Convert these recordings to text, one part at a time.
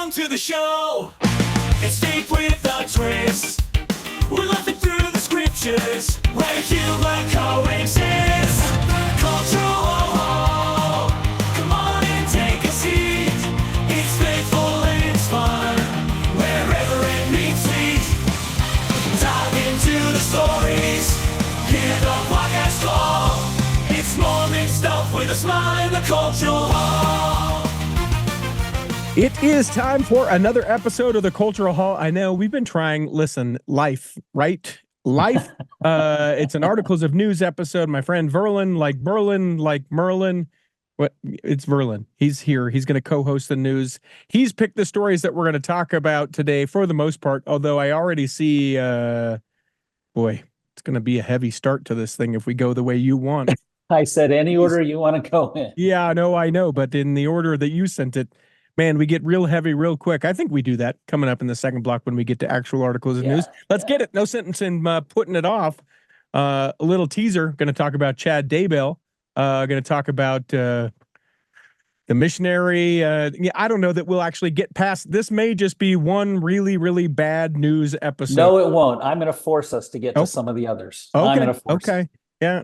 Welcome to the show. It's deep with a twist. We're laughing through the scriptures where humor coexists. Cultural, come on and take a seat. It's faithful and it's fun wherever it meets feet. Dive into the stories. Hear the podcast call. It's Mormon stuff with a smile in the cultural hall. It is time for another episode of the Cultural Hall. I know we've been trying, life, right? Life. It's an Articles of News episode. My friend Verlin, like Berlin, like Merlin. What? It's Verlin. He's here. He's going to co-host the news. He's picked the stories that we're going to talk about today for the most part, although I already see, boy, it's going to be a heavy start to this thing if we go the way you want. I said any order you want to go in. Yeah, no, I know, but in the order that you sent it, man, we get real heavy real quick. I think we do that coming up in the second block when we get to actual articles of news. Let's get it. No sentence in putting it off. A little teaser. Going to talk about Chad Daybell. Going to talk about the missionary. I don't know that we'll actually get past. This may just be one really, really bad news episode. No, it won't. I'm going to force us to get to some of the others. Okay. I'm going to force it. Yeah.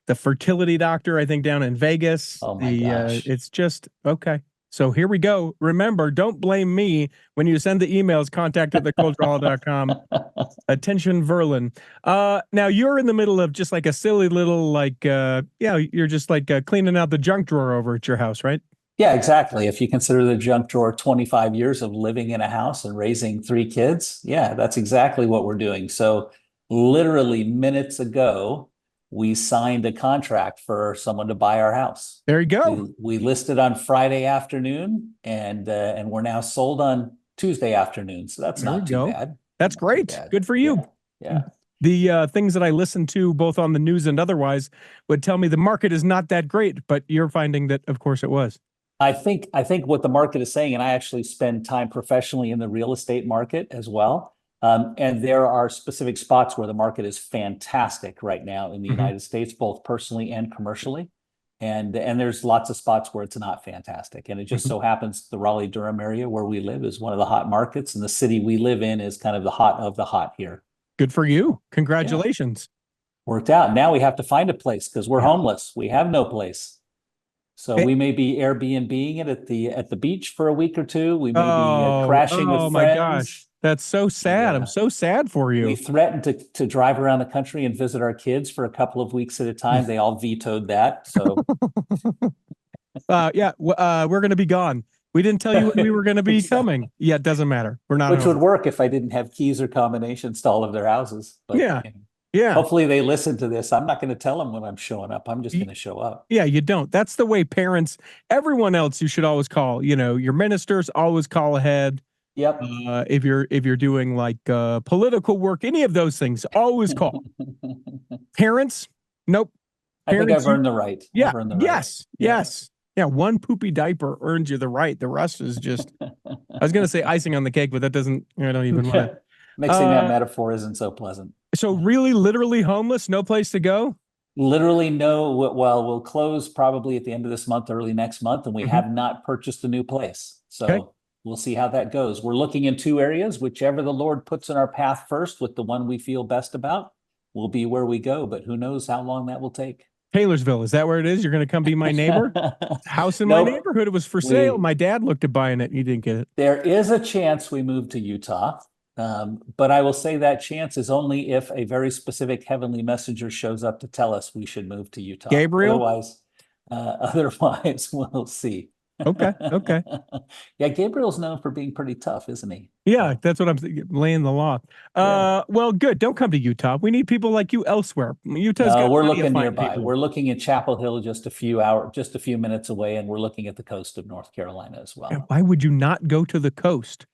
The Fertility Doctor, I think, down in Vegas. Oh my gosh. It's just okay. So here we go. Remember, don't blame me when you send the emails, contact@theculturalhall.com. Attention, Verlin. Now you're in the middle of just like a silly little, you're just like cleaning out the junk drawer over at your house, right? Yeah, exactly. If you consider the junk drawer 25 years of living in a house and raising 3 kids, yeah, that's exactly what we're doing. So literally minutes ago, we signed a contract for someone to buy our house. There you go. We listed on Friday afternoon, and we're now sold on Tuesday afternoon. So that's not too bad. That's great. Good for you. Yeah. The things that I listen to, both on the news and otherwise, would tell me the market is not that great, but you're finding that, of course, it was. I think what the market is saying, and I actually spend time professionally in the real estate market as well. And there are specific spots where the market is fantastic right now in the United States, both personally and commercially. And there's lots of spots where it's not fantastic. And it just so happens the Raleigh-Durham area where we live is one of the hot markets, and the city we live in is kind of the hot of the hot here. Good for you. Congratulations. Yeah. Worked out. Now we have to find a place because we're homeless. We have no place. So we may be Airbnb-ing it at the beach for a week or two. We may be crashing with friends. Oh my gosh. That's so sad. Yeah. I'm so sad for you. We threatened to drive around the country and visit our kids for a couple of weeks at a time. They all vetoed that. So, we're going to be gone. We didn't tell you when we were going to be coming. Yeah, it doesn't matter. We're not. Which would work if I didn't have keys or combinations to all of their houses. But, yeah. Hopefully they listen to this. I'm not going to tell them when I'm showing up. I'm just going to show up. Yeah, you don't. That's the way parents. Everyone else, you should always call. Your ministers always call ahead. Yep. If you're doing like political work, any of those things, always call. Parents, nope. Parents, I think I've earned the right. Yeah. I've earned the right. Yes. Yeah. One poopy diaper earns you the right. The rest is just. I was gonna say icing on the cake, but that doesn't. I don't even want to. Mixing that metaphor isn't so pleasant. So really, literally homeless, no place to go. Literally no. Well, we'll close probably at the end of this month, early next month, and we have not purchased a new place. So. Okay. We'll see how that goes. We're looking in 2 areas. Whichever the Lord puts in our path first with the one we feel best about will be where we go. But who knows how long that will take. Taylorsville, is that where it is? You're going to come be my neighbor? House in my neighborhood. It was for sale. My dad looked at buying it. He didn't get it. There is a chance we move to Utah. But I will say that chance is only if a very specific heavenly messenger shows up to tell us we should move to Utah. Gabriel? Otherwise, we'll see. Okay. Yeah, Gabriel's known for being pretty tough, isn't he? Yeah, that's what I'm thinking, laying the law. Well, good. Don't come to Utah. We need people like you elsewhere. We're looking nearby. People. We're looking at Chapel Hill, just a few minutes away, and we're looking at the coast of North Carolina as well. Why would you not go to the coast?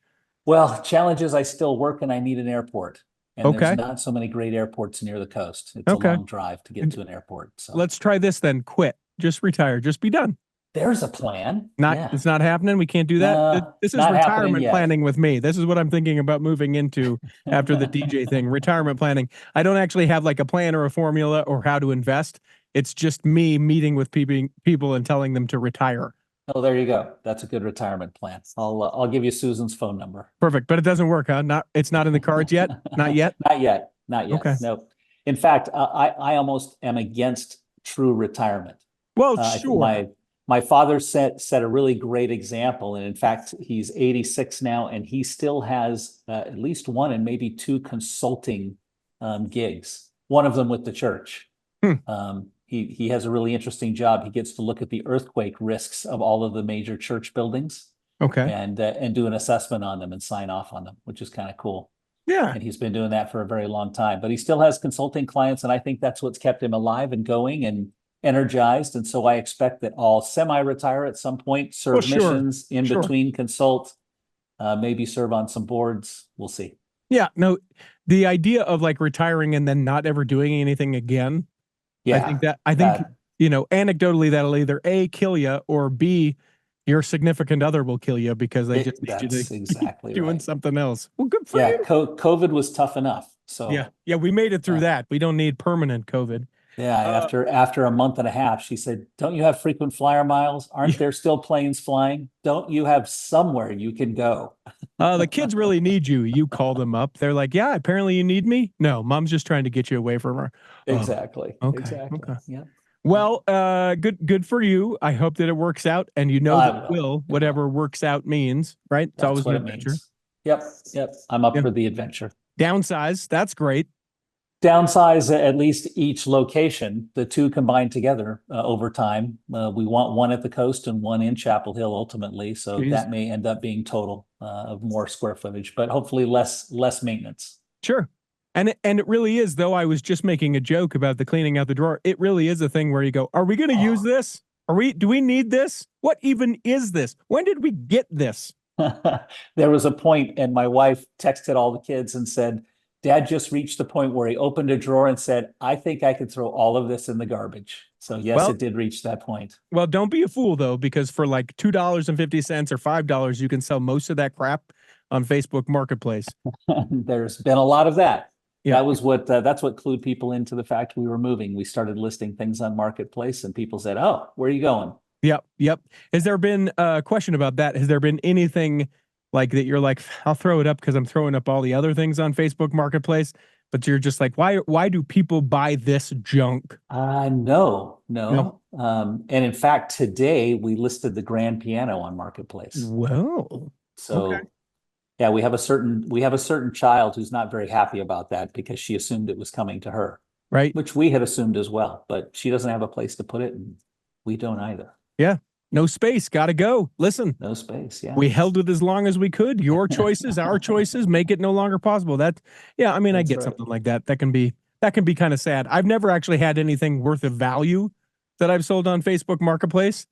Well, challenge is I still work and I need an airport. And there's not so many great airports near the coast. It's a long drive to get to an airport. So let's try this then. Quit. Just retire. Just be done. There's a plan. It's not happening. We can't do that. This is retirement planning with me. This is what I'm thinking about moving into after the DJ thing. Retirement planning. I don't actually have like a plan or a formula or how to invest. It's just me meeting with people and telling them to retire. Oh, there you go. That's a good retirement plan. I'll give you Susan's phone number. Perfect. But it doesn't work, huh? It's not in the cards yet? Not yet? Not yet. Not yet. Okay. No. In fact, I almost am against true retirement. Well, I think sure. my father set a really great example, and in fact, he's 86 now, and he still has at least one and maybe two consulting gigs. One of them with the church. He has a really interesting job. He gets to look at the earthquake risks of all of the major church buildings Okay. and do an assessment on them and sign off on them, which is kind of cool. Yeah. And he's been doing that for a very long time. But he still has consulting clients, and I think that's what's kept him alive and going and energized. And so I expect that I'll semi-retire at some point, serve Well, sure. missions in Sure. between, consult, maybe serve on some boards. We'll see. Yeah. No, the idea of like retiring and then not ever doing anything again. Yeah. I think, anecdotally, that'll either A, kill you, or B, your significant other will kill you because they just need you that's to exactly doing right. something else. Well, good for Yeah, you. COVID was tough enough. So Yeah, we made it through Yeah. that. We don't need permanent COVID. yeah, after a month and a half, she said, "Don't you have frequent flyer miles? Aren't there still planes flying? Don't you have somewhere you can go?" The kids really need you. You call them up. They're like, yeah, apparently you need me. No, mom's just trying to get you away from her. Oh, Exactly. okay. Exactly. Okay. Yeah. Well, good for you. I hope that it works out, and you know I that it will. will, whatever works out means, right? It's That's always what an it adventure. means. Yep. I'm up Yeah. for the adventure. Downsize, that's great. Downsize at least each location, the two combined together over time. We want one at the coast and one in Chapel Hill ultimately. So Jeez. that may end up being total of more square footage, but hopefully less maintenance. Sure. And it really is, though I was just making a joke about the cleaning out the drawer. It really is a thing where you go, are we going to use this? Do we need this? What even is this? When did we get this? There was a point, and my wife texted all the kids and said, "Dad just reached the point where he opened a drawer and said, I think I could throw all of this in the garbage." So yes, Well, it did reach that point. Well, don't be a fool, though, because for like $2.50 or $5, you can sell most of that crap on Facebook Marketplace. There's been a lot of that. Yeah. That's what clued people into the fact we were moving. We started listing things on Marketplace, and people said, "Oh, where are you going?" Yep. Has there been a question about that? Has there been anything like that you're like, I'll throw it up because I'm throwing up all the other things on Facebook Marketplace, but you're just like, why do people buy this junk? No. No. And in fact, today we listed the grand piano on Marketplace. Well, So okay. yeah, we have a certain child who's not very happy about that because she assumed it was coming to her, Right. which we had assumed as well, but she doesn't have a place to put it, and we don't either. Yeah. No space. Gotta go. Listen, No space. Yeah. we held it as long as we could. Your choices, our choices, make it no longer possible. I mean, I That's get right. something like that. That can be kind of sad. I've never actually had anything worth of value that I've sold on Facebook Marketplace.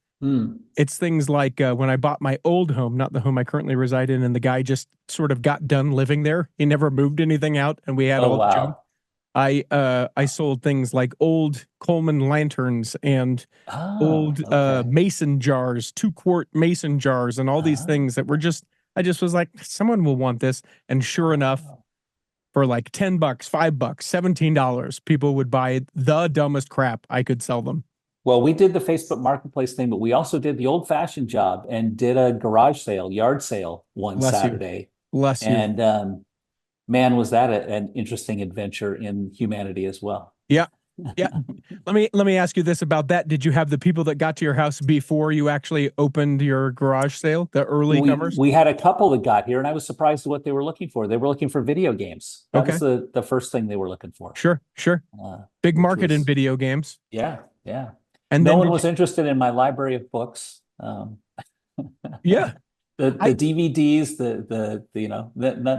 It's things like when I bought my old home, not the home I currently reside in, and the guy just sort of got done living there. He never moved anything out, and we had Oh, all the junk. wow. I sold things like old Coleman lanterns and old Okay. mason jars, 2-quart mason jars, and all these things that were I just was like, someone will want this. And sure enough, for like $10, $5, $17, people would buy the dumbest crap I could sell them. Well, we did the Facebook Marketplace thing, but we also did the old-fashioned job and did a garage sale, yard sale one Bless you. Saturday. Bless you. And man, was that an interesting adventure in humanity as well. Yeah. Let me ask you this about that. Did you have the people that got to your house before you actually opened your garage sale, the early comers? We had a couple that got here, and I was surprised at what they were looking for. They were looking for video games. That was the first thing they were looking for. Sure. Big market in video games. Yeah. And no then one was interested in my library of books. Yeah. The DVDs,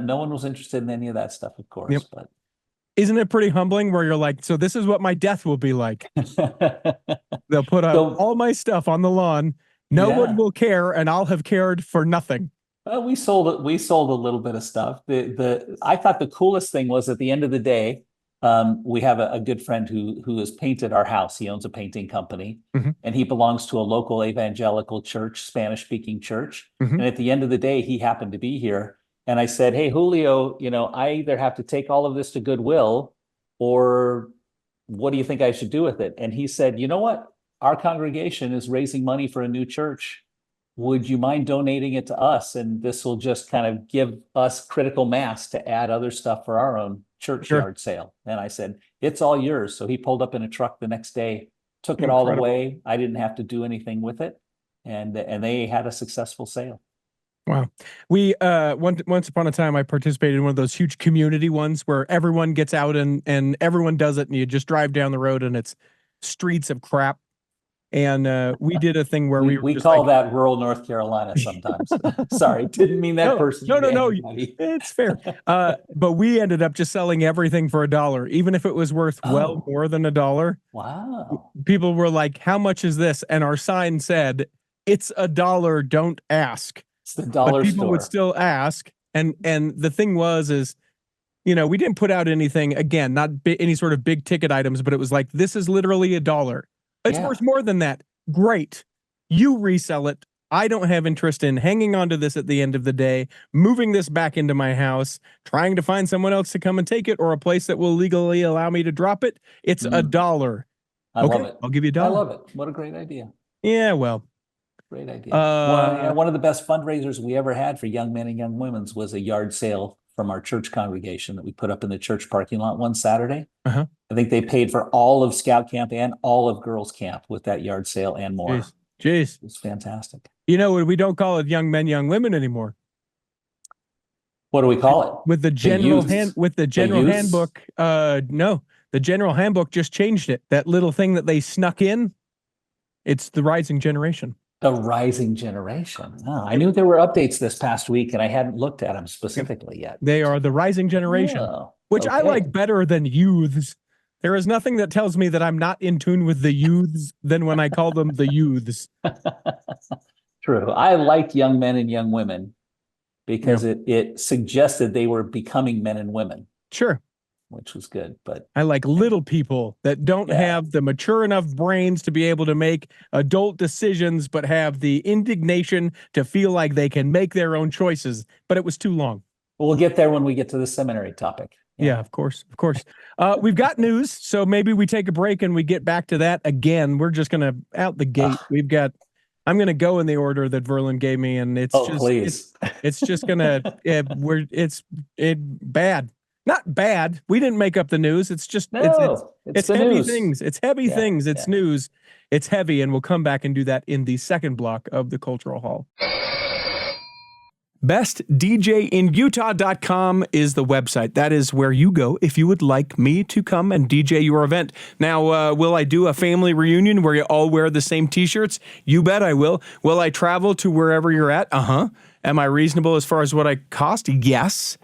no one was interested in any of that stuff, of course. Yep. But isn't it pretty humbling where you're like, so this is what my death will be like? They'll put all my stuff on the lawn. No one will care, and I'll have cared for nothing. We sold it. We sold a little bit of stuff. I thought the coolest thing was at the end of the day, we have a good friend who has painted our house. He owns a painting company, and he belongs to a local evangelical church, Spanish-speaking church. And at the end of the day, he happened to be here. And I said, "Hey, Julio, I either have to take all of this to Goodwill, or what do you think I should do with it?" And he said, "You know what? Our congregation is raising money for a new church. would you mind donating it to us? And this will just kind of give us critical mass to add other stuff for our own churchyard sale. And I said, it's all yours. So he pulled up in a truck the next day, took it all Incredible. away. I didn't have to do anything with it. And they had a successful sale. Wow. We once upon a time I participated in one of those huge community ones where everyone gets out and everyone does it, and you just drive down the road and it's streets of crap. And we did a thing where we call that rural North Carolina sometimes. Sorry, didn't mean that person. No. It's fair. But we ended up just selling everything for $1, even if it was worth well more than $1. Wow. People were like, "How much is this?" And our sign said, "It's $1. Don't ask." It's the dollar but people store. would still ask. And the thing is, we didn't put out anything, again, not any sort of big ticket items, but it was like, this is literally $1. It's worth more than that. Great. You resell it. I don't have interest in hanging on to this at the end of the day, moving this back into my house, trying to find someone else to come and take it, or a place that will legally allow me to drop it. It's $1. I love it. I'll give you $1. I love it. What a great idea. Yeah, well. Great idea. One of the best fundraisers we ever had for young men and young women's was a yard sale from our church congregation that we put up in the church parking lot one Saturday. Uh-huh. I think they paid for all of Scout Camp and all of Girls Camp with that yard sale and more. Jeez. It's fantastic. We don't call it young men, young women anymore. What do we call it? With the general handbook. No, the general handbook just changed it. That little thing that they snuck in. It's the rising generation. The rising generation. Oh, I knew there were updates this past week and I hadn't looked at them specifically yet. They are the rising generation, which I like better than youths. There is nothing that tells me that I'm not in tune with the youths than when I call them the youths. True. I liked young men and young women because it suggested they were becoming men and women. Sure. Which was good, but I like little people that don't have the mature enough brains to be able to make adult decisions, but have the indignation to feel like they can make their own choices. But it was too long. We'll get there when we get to the seminary topic. Yeah, of course. We've got news, so maybe we take a break and we get back to that again. We're just gonna out the gate. I'm gonna go in the order that Verlin gave me, and it's just gonna bad. Not bad. We didn't make up the news. It's just it's heavy news. Things. It's heavy things. It's news. It's heavy, and we'll come back and do that in the second block of the Cultural Hall. BestDJinUtah.com is the website. That is where you go if you would like me to come and DJ your event. Now, will I do a family reunion where you all wear the same t-shirts? You bet I will. Will I travel to wherever you're at? Am I reasonable as far as what I cost? Yes.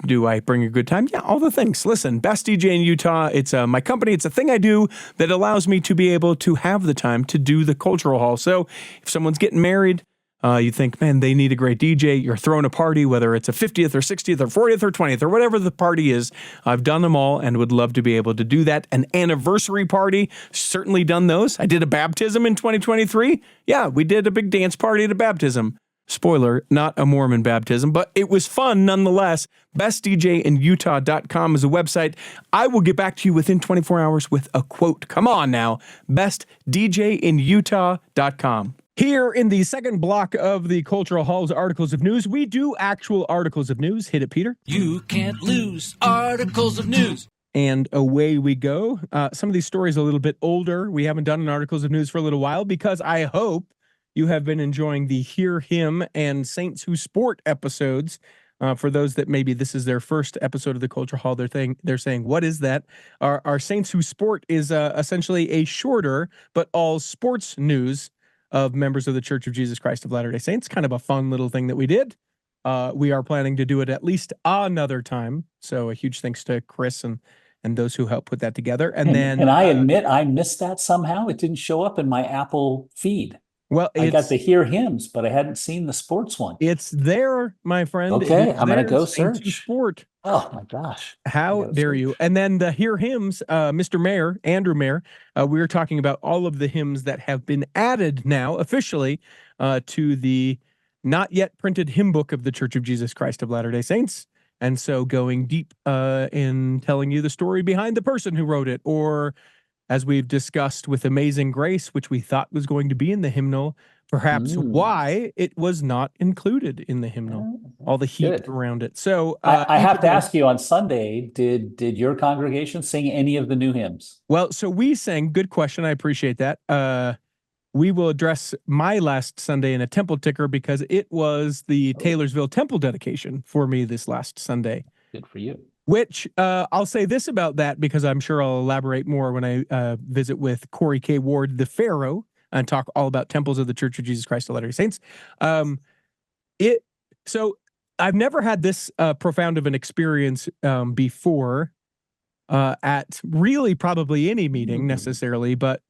Do I bring a good time? Yeah, all the things. Listen, Best DJ in Utah, it's my company. It's a thing I do that allows me to be able to have the time to do the Cultural Hall. So if someone's getting married, you think, man, they need a great DJ. You're throwing a party, whether it's a 50th or 60th or 40th or 20th or whatever the party is. I've done them all and would love to be able to do that. An anniversary party, certainly done those. I did a baptism in 2023. Yeah, we did a big dance party at a baptism. Spoiler, not a Mormon baptism, but it was fun nonetheless. BestDJinUtah.com is a website. I will get back to you within 24 hours with a quote. Come on now. BestDJinUtah.com. Here in the second block of the Cultural Hall's Articles of News, we do actual articles of news. Hit it, Peter. You can't lose articles of news. And away we go. Some of these stories are a little bit older. We haven't done an Articles of News for a little while because I hope you have been enjoying the Hear Him and Saints Who Sport episodes. For those that maybe this is their first episode of the Cultural Hall, they're saying, what is that? Our Saints Who Sport is essentially a shorter but all sports news of members of the Church of Jesus Christ of Latter-day Saints. Kind of a fun little thing that we did. We are planning to do it at least another time. So a huge thanks to Chris and those who helped put that together. And I admit I missed that somehow. It didn't show up in my Apple feed. Well, I got to hear hymns, but I hadn't seen the sports one. It's there, my friend. Okay, I'm going to go search. Sport. Oh my gosh. How dare you? And then the Hear Hymns, Mr. Mayor, Andrew Mayer, we were talking about all of the hymns that have been added now officially to the not yet printed hymn book of the Church of Jesus Christ of Latter-day Saints. And so going deep in telling you the story behind the person who wrote it, or as we've discussed with Amazing Grace, which we thought was going to be in the hymnal, perhaps why it was not included in the hymnal, all the heat Good. around it. So I have even to though- ask you, on Sunday, did your congregation sing any of the new hymns? Well, so we sang, good question. I appreciate that. We will address my last Sunday in a temple ticker because it was the Taylorsville temple dedication for me this last Sunday. Good for you. Which I'll say this about that because I'm sure I'll elaborate more when I visit with Corey K. Ward, the Pharaoh, and talk all about temples of the Church of Jesus Christ of Latter-day Saints. So I've never had this profound of an experience before at really probably any meeting necessarily, but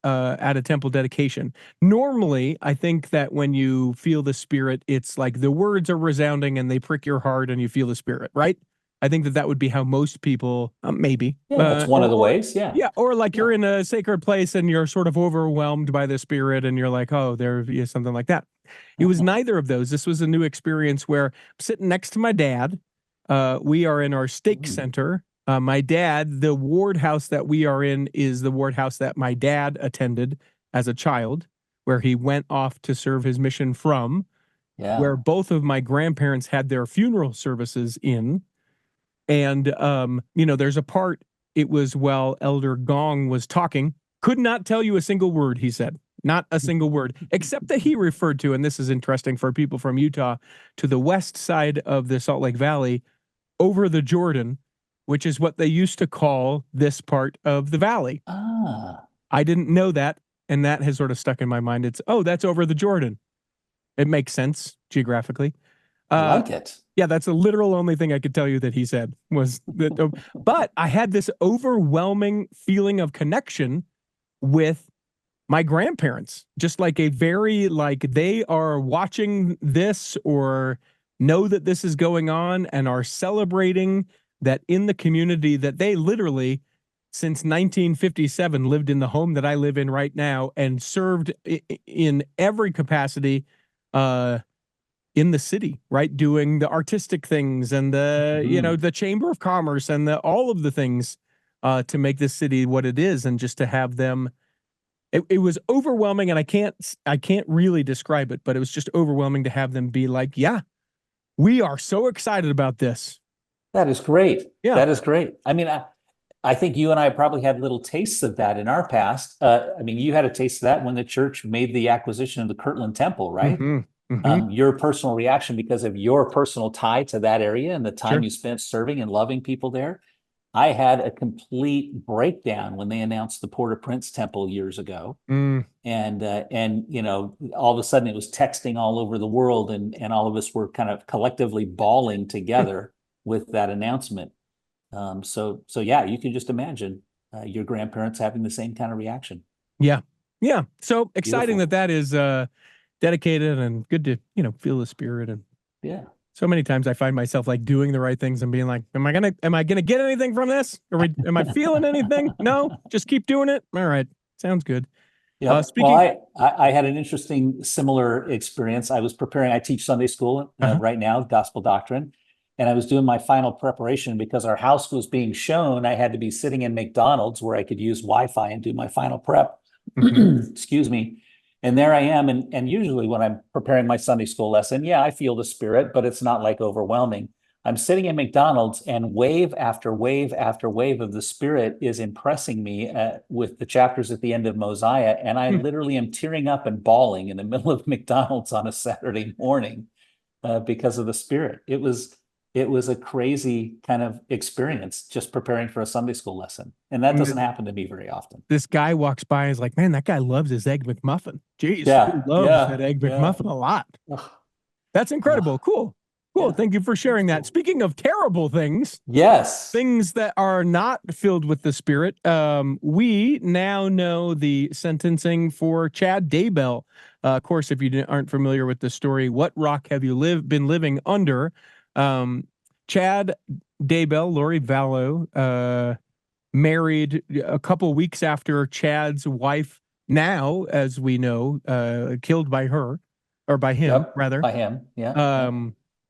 at a temple dedication. Normally, I think that when you feel the Spirit, it's like the words are resounding and they prick your heart and you feel the Spirit, right? I think that would be how most people, maybe. Yeah, that's one of the ways. Yeah. Yeah, or like you're in a sacred place and you're sort of overwhelmed by the Spirit and you're like, oh, there is something like that. It was neither of those. This was a new experience where I'm sitting next to my dad. We are in our stake center. My dad, the ward house that we are in is the ward house that my dad attended as a child, where he went off to serve his mission from, where both of my grandparents had their funeral services in. And, there's a part, it was while Elder Gong was talking, could not tell you a single word, he said. Not a single word, except that he referred to, and this is interesting for people from Utah, to the west side of the Salt Lake Valley, over the Jordan, which is what they used to call this part of the valley. I didn't know that, and that has sort of stuck in my mind. It's, that's over the Jordan. It makes sense geographically. I like it. Yeah, that's the literal only thing I could tell you that he said was that. But I had this overwhelming feeling of connection with my grandparents, just like a very, like they are watching this or know that this is going on and are celebrating that in the community that they literally, since 1957, lived in the home that I live in right now and served in every capacity in the city, right? Doing the artistic things and the, the Chamber of Commerce and all of the things to make this city what it is. And just to have them, it was overwhelming. And I can't really describe it, but it was just overwhelming to have them be like, yeah, we are so excited about this. That is great. Yeah. That is great. I mean, I think you and I probably had little tastes of that in our past. I mean, you had a taste of that when the church made the acquisition of the Kirtland Temple, right? Your personal reaction because of your personal tie to that area and the time you spent serving and loving people there. I had a complete breakdown when they announced the Port-au-Prince Temple years ago. And all of a sudden it was texting all over the world and all of us were kind of collectively bawling together with that announcement. So yeah, you can just imagine your grandparents having the same kind of reaction. Yeah. Yeah. So exciting that is dedicated and good to, feel the Spirit. And so many times I find myself like doing the right things and being like, am I gonna get anything from this? Am I feeling anything? No, just keep doing it. All right. Sounds good. Yeah. Well, I had an interesting similar experience. I teach Sunday school right now, gospel doctrine. And I was doing my final preparation because our house was being shown. I had to be sitting in McDonald's where I could use Wi-Fi and do my final prep. Excuse me. And there I am. And usually when I'm preparing my Sunday school lesson, I feel the Spirit, but it's not like overwhelming. I'm sitting in McDonald's and wave after wave after wave of the Spirit is impressing me with the chapters at the end of Mosiah. And I literally am tearing up and bawling in the middle of McDonald's on a Saturday morning because of the Spirit. It was a crazy kind of experience just preparing for a Sunday school lesson. And that doesn't happen to me very often. This guy walks by and is like, man, that guy loves his Egg McMuffin. Jeez, he loves that Egg McMuffin a lot. That's incredible. Cool. Thank you for sharing that. Speaking of terrible things. Yes. Things that are not filled with the Spirit. We now know the sentencing for Chad Daybell. Of course, if you aren't familiar with the story, what rock have you been living under? Chad Daybell, Lori Vallow, married a couple weeks after Chad's wife, now, as we know, killed by her, or by him, rather. By him, yeah.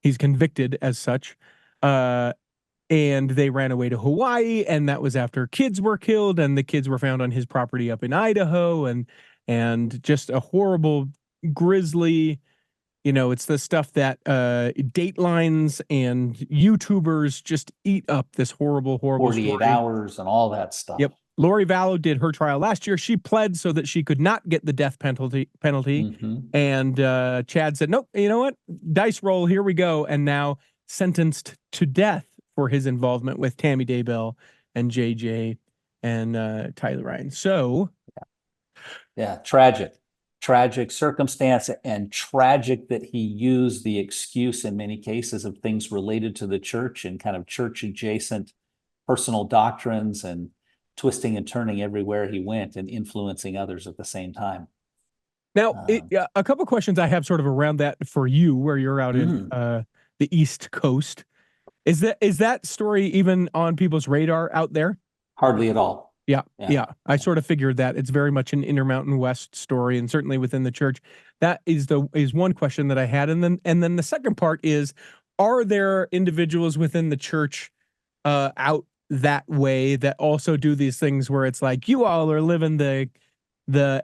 He's convicted as such. And they ran away to Hawaii, and that was after kids were killed, and the kids were found on his property up in Idaho, and just a horrible grisly. It's the stuff that Datelines and YouTubers just eat up, this horrible 48 story. hours and all that stuff. Yep. Lori Vallow did her trial last year. She pled so that she could not get the death penalty. And Chad said, nope, you know what? Dice roll, here we go. And now sentenced to death for his involvement with Tammy Daybell and JJ and Tyler Ryan. So yeah, tragic circumstance, and tragic that he used the excuse in many cases of things related to the church and kind of church adjacent personal doctrines, and twisting and turning everywhere he went and influencing others at the same time. Now, a couple questions I have sort of around that for you, where you're out in the East Coast. Is that story even on people's radar out there? Hardly at all. Yeah. I sort of figured that it's very much an Intermountain West story, and certainly within the church. That is one question that I had, and then the second part is: are there individuals within the church out that way that also do these things where it's like, you all are living the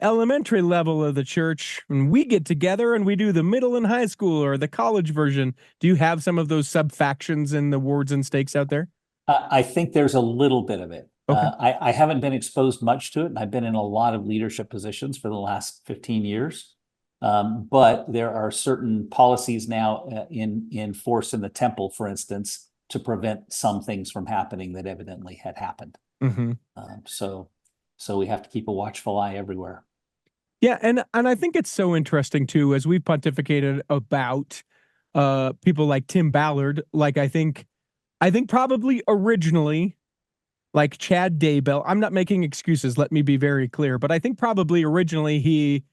elementary level of the church, and we get together and we do the middle and high school or the college version? Do you have some of those sub factions in the wards and stakes out there? I think there's a little bit of it. Okay. I haven't been exposed much to it, and I've been in a lot of leadership positions for the last 15 years. But there are certain policies now in force in the temple, for instance, to prevent some things from happening that evidently had happened. So we have to keep a watchful eye everywhere. Yeah, and I think it's so interesting too, as we've pontificated about people like Tim Ballard. Like I think probably originally, like Chad Daybell, I'm not making excuses, let me be very clear, but I think probably originally he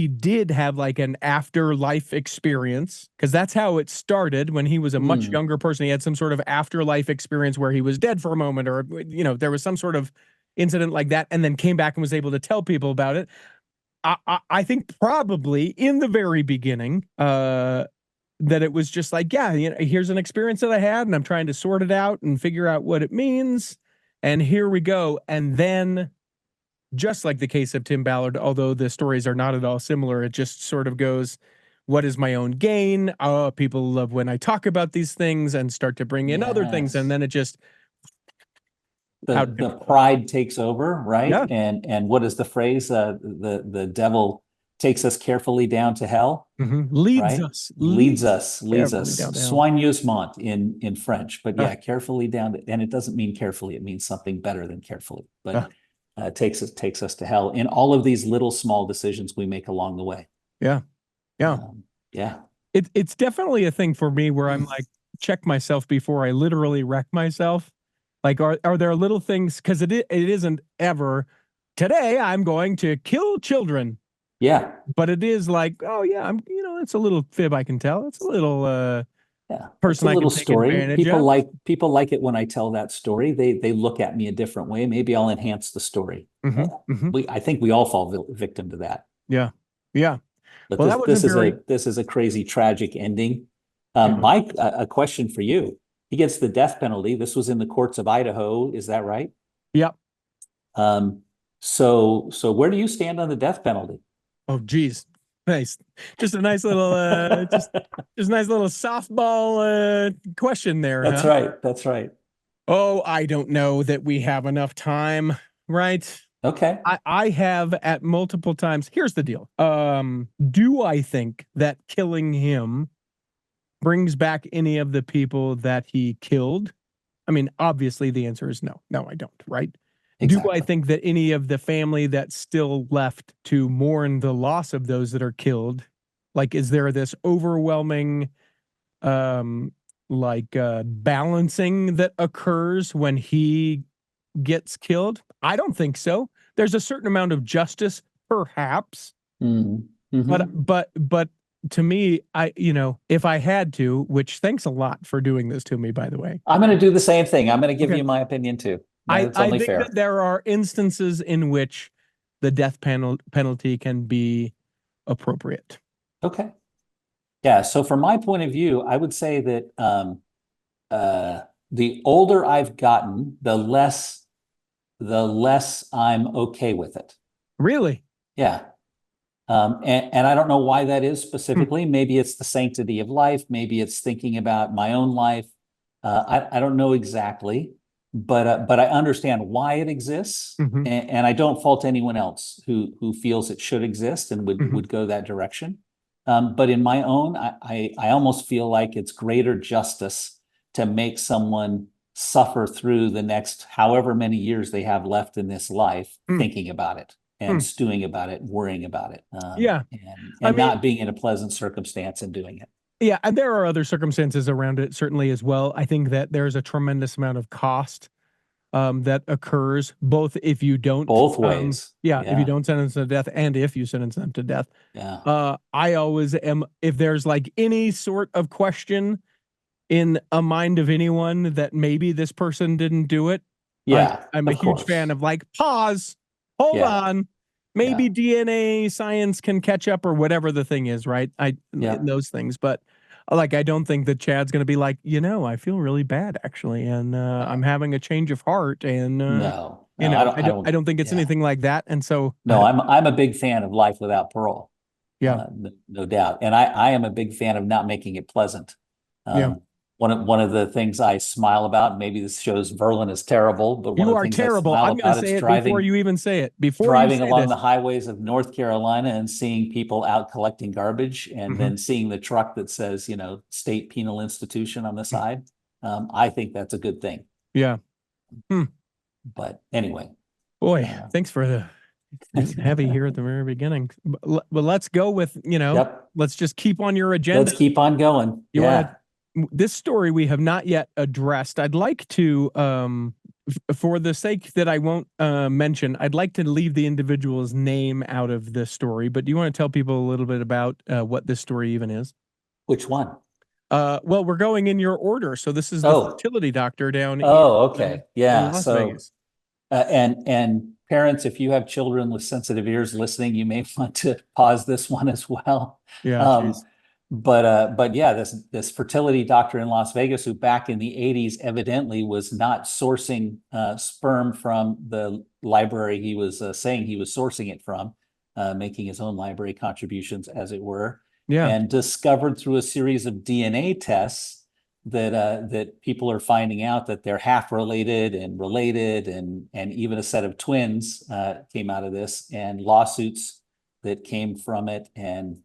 did have like an afterlife experience, because that's how it started when he was a much younger person. He had some sort of afterlife experience where he was dead for a moment, or there was some sort of incident like that, and then came back and was able to tell people about it. I think probably in the very beginning, that it was just like, yeah, here's an experience that I had, and I'm trying to sort it out and figure out what it means, and here we go. And then, just like the case of Tim Ballard, although the stories are not at all similar, it just sort of goes, what is my own gain? People love when I talk about these things and start to bring in other things, and then it just the pride takes over, right? Yeah. And what is the phrase? The devil takes us carefully down to hell. Leads us. Soigneusement in French, but yeah, carefully down to, and it doesn't mean carefully, it means something better than carefully, but takes us to hell in all of these little small decisions we make along the way. It's definitely a thing for me where I'm like, check myself before I literally wreck myself. Like, are there little things, because it isn't ever, today I'm going to kill children. Yeah. But it is like, oh yeah, it's a little fib I can tell. It's a little person, it's a little I can take story. advantage People like it when I tell that story. They look at me a different way. Maybe I'll enhance the story. I think we all fall victim to that. Yeah. But well, this is a crazy, tragic ending. Mike, a question for you. He gets the death penalty. This was in the courts of Idaho. Is that right? Yep. So where do you stand on the death penalty? Oh, geez. Nice. Just a nice little, just a nice little softball question there. That's right. That's right. Oh, I don't know that we have enough time, right? Okay. I have at multiple times. Here's the deal. Do I think that killing him brings back any of the people that he killed? I mean, obviously the answer is no. No, I don't, right? Exactly. Do I think that any of the family that's still left to mourn the loss of those that are killed, like, is there this overwhelming, balancing that occurs when he gets killed? I don't think so. There's a certain amount of justice, perhaps, but to me, if I had to, which thanks a lot for doing this to me, by the way. I'm going to do the same thing. I'm going to give you my opinion too. I think that there are instances in which the death penalty can be appropriate. Okay. Yeah. So from my point of view, I would say that the older I've gotten, the less I'm okay with it. Really? Yeah. And I don't know why that is Hmm. specifically. Maybe it's the sanctity of life. Maybe it's thinking about my own life. I don't know exactly, but I understand why it exists, Mhm. and I don't fault anyone else who feels it should exist and Mhm. would go that direction. But in my own, I almost feel like it's greater justice to make someone suffer through the next however many years they have left in this life, Hmm. thinking about it Hmm. and stewing about it, worrying about it, Yeah. and I mean, not being in a pleasant circumstance and doing it. yeah, and there are other circumstances around it certainly as well. I think that there's a tremendous amount of cost that occurs both if you don't, Both ways. yeah, if you Yeah, don't sentence them to death and if you sentence them to death. yeah, I always am, if there's like any sort of question in a mind of anyone that maybe this person didn't do it, yeah, I'm a of huge fan course. of like, pause, hold Yeah, on. Maybe yeah, DNA science can catch up or whatever the thing is, right? yeah. Those things, but like I don't think that Chad's going to be like, I feel really bad actually, and I'm No, having a change of heart, and no, no, I don't think it's yeah. anything like that, and so I No, don't, I'm a big fan of life without parole, yeah, no doubt. And I am a big fan of not making it pleasant. yeah. Um, one of the things I smile about, maybe this shows Verlin is terrible, but one You of the are things I terrible. smile I'm going to about, it's say it before you even say it. Before you driving say along this. the highways of North Carolina and seeing people out collecting garbage, and Mhm. then seeing the truck that says, state penal institution on the side. I think that's a good thing. Yeah. Hmm. But anyway, Boy, uh, thanks for the nice and heavy here at the very beginning. But let's go with, yep, let's just keep on your agenda. let's keep on going. You want Yeah. to, this story we have not yet addressed. I'd like to, for the sake that I won't mention, I'd like to leave the individual's name out of this story. But do you want to tell people a little bit about what this story even is? Which one? Well, we're going in your order. So this is the Oh, fertility doctor down okay. in Yeah. Las So, Vegas. and parents, if you have children with sensitive ears listening, you may want to pause this one as well. Yeah, Um, geez. but yeah, this fertility doctor in Las Vegas, who back in the 80s evidently was not sourcing sperm from the library he was saying he was sourcing it from, making his own library contributions, as it were, Yeah. and discovered through a series of DNA tests that people are finding out that they're half related and related, and even a set of twins came out of this, and lawsuits that came from it, and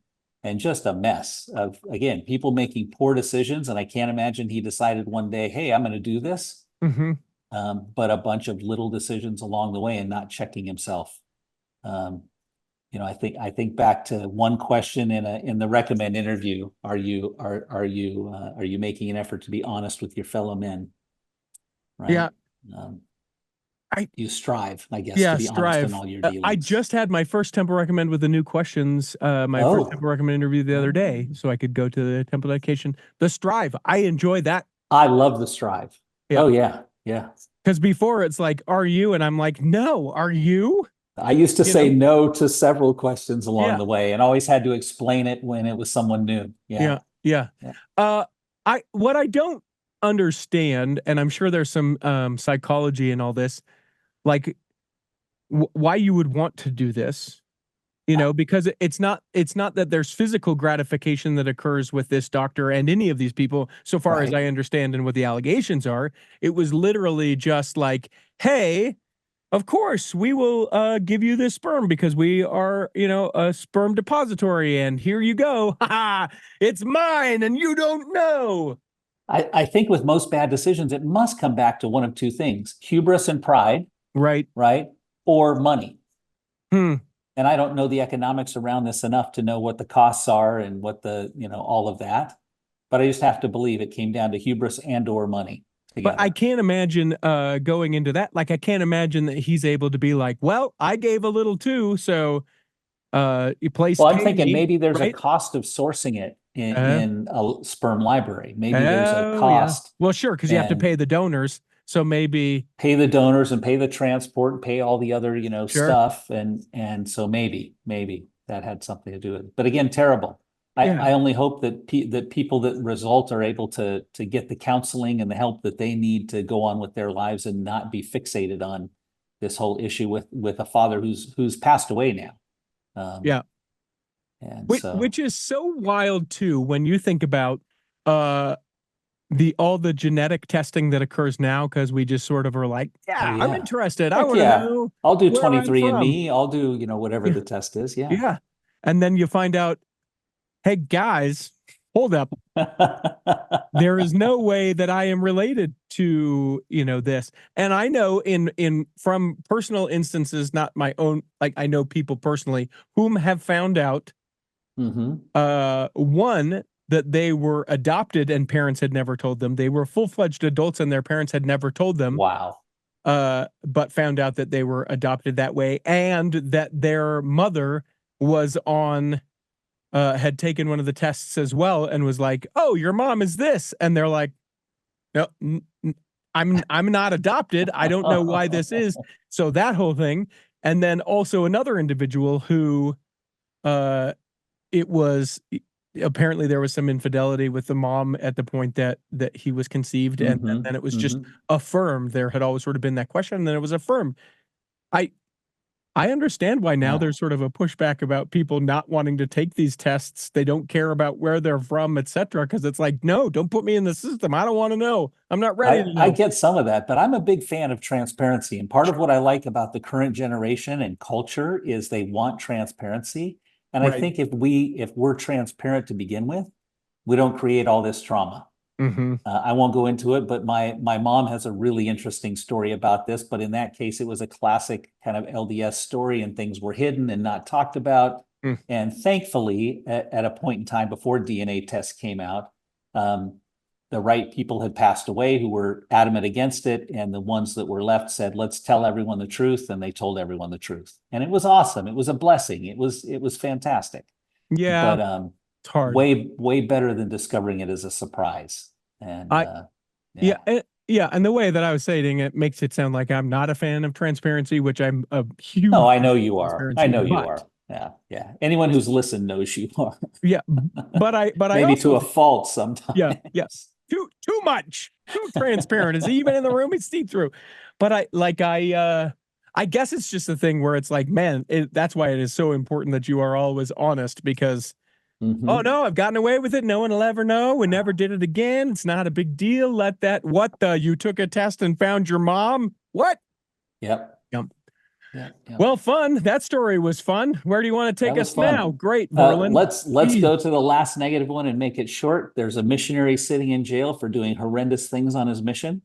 just a mess of, again, people making poor decisions. And I can't imagine he decided one day, hey, I'm going to do this. Mm-hmm. But a bunch of little decisions along the way and not checking himself. Um, I think back to one question in the recommend interview. Are you making an effort to be honest with your fellow men? Right. Yeah. I You strive, I guess, to Yeah, be honest in strive. all your I dealings. just had my first Temple Recommend with the new questions, my first Oh, Temple Recommend interview the other day, so I could go to the Temple dedication. The strive, I enjoy that. I love the strive. Yeah, Oh yeah, yeah. because before it's like, are you? And I'm like, no, are you? I used to You say know? no to several questions along Yeah, the way, and always had to explain it when it was someone new. Yeah, yeah, yeah. yeah. Uh, what I don't understand, and I'm sure there's some psychology in all this, like why you would want to do this, because it's not that there's physical gratification that occurs with this doctor and any of these people, so far as Right. I understand and what the allegations are. It was literally just like, hey, of course we will give you this sperm because we are, a sperm depository, and here you go. It's mine and you don't know. I think with most bad decisions, it must come back to one of two things: hubris and pride, Right. right? Or money. Hmm. And I don't know the economics around this enough to know what the costs are and what all of that. But I just have to believe it came down to hubris and or money But I together. can't imagine going into that. Like, I can't imagine that he's able to be like, well, I gave a little too, so you place Well, I'm pay thinking me, maybe there's a right? cost of sourcing it Uh, in a sperm library. Maybe there's a oh yeah. cost, Well, sure, because you have to and pay the donors. So maybe, pay the donors and pay the transport and pay all the other, sure. stuff. And so maybe that had something to do with it. But again, terrible. Yeah. I only hope that that people that result are able to get the counseling and the help that they need to go on with their lives and not be fixated on this whole issue with a father who's passed away now. Um, Yeah. And which is so wild too when you think about uh all the genetic testing that occurs now, because we just sort of are like, yeah, I'm interested. I Heck want to yeah. know I'll do where I'm 23 and from. me. I'll do, whatever Yeah. the test is. Yeah. Yeah. And then you find out, hey guys, hold up. There is no way that I am related to, this. And I know in from personal instances, not my own, like I know people personally whom have found out one, that they were adopted and parents had never told them. They were full-fledged adults and their parents had never told them. Wow. But found out that they were adopted that way, and that their mother was on had taken one of the tests as well and was like, "Oh, your mom is this," and they're like, "No, I'm not adopted. I don't know why this is." So that whole thing, and then also another individual who, it was apparently there was some infidelity with the mom at the point that he was conceived, and then it was just affirmed. There had always sort of been that question, and then it was affirmed. I I understand why now there's sort of a pushback about people not wanting to take these tests. They don't care about where they're from, etc. Because it's like, no, don't put me in the system. I don't want to know. I'm not ready to know. I get some of that, but I'm a big fan of transparency. And part of what I like about the current generation and culture is they want transparency. And I Right. think if we're transparent to begin with, we don't create all this trauma. I won't go into it, but my mom has a really interesting story about this. But in that case, it was a classic kind of LDS story, and things were hidden and not talked about. And thankfully, at a point in time before DNA tests came out, the right people had passed away who were adamant against it, and the ones that were left said, "Let's tell everyone the truth," and they told everyone the truth, and it was awesome. It was a blessing. It was fantastic. Yeah, But it's hard. way better than discovering it as a surprise. And yeah, and the way that I was saying it makes it sound like I'm not a fan of transparency, which I'm a huge. No, I know you are. I know you but, are. Yeah. Anyone who's listened knows you are. Yeah, but I Maybe also, to a fault sometimes. Yeah, yes, too much, too transparent. Is he even in the room? He's see through. But I guess it's just a thing where it's like, man, that's why it is so important that you are always honest, because oh no, I've gotten away with it. No one will ever know. We never did it again. It's not a big deal. Let that. What the? You took a test and found your mom? What? Yep. Well, fun. That story was fun. Where do you want to take us now? Great, Verlin. Let's go to the last negative one and make it short. There's a missionary sitting in jail for doing horrendous things on his mission,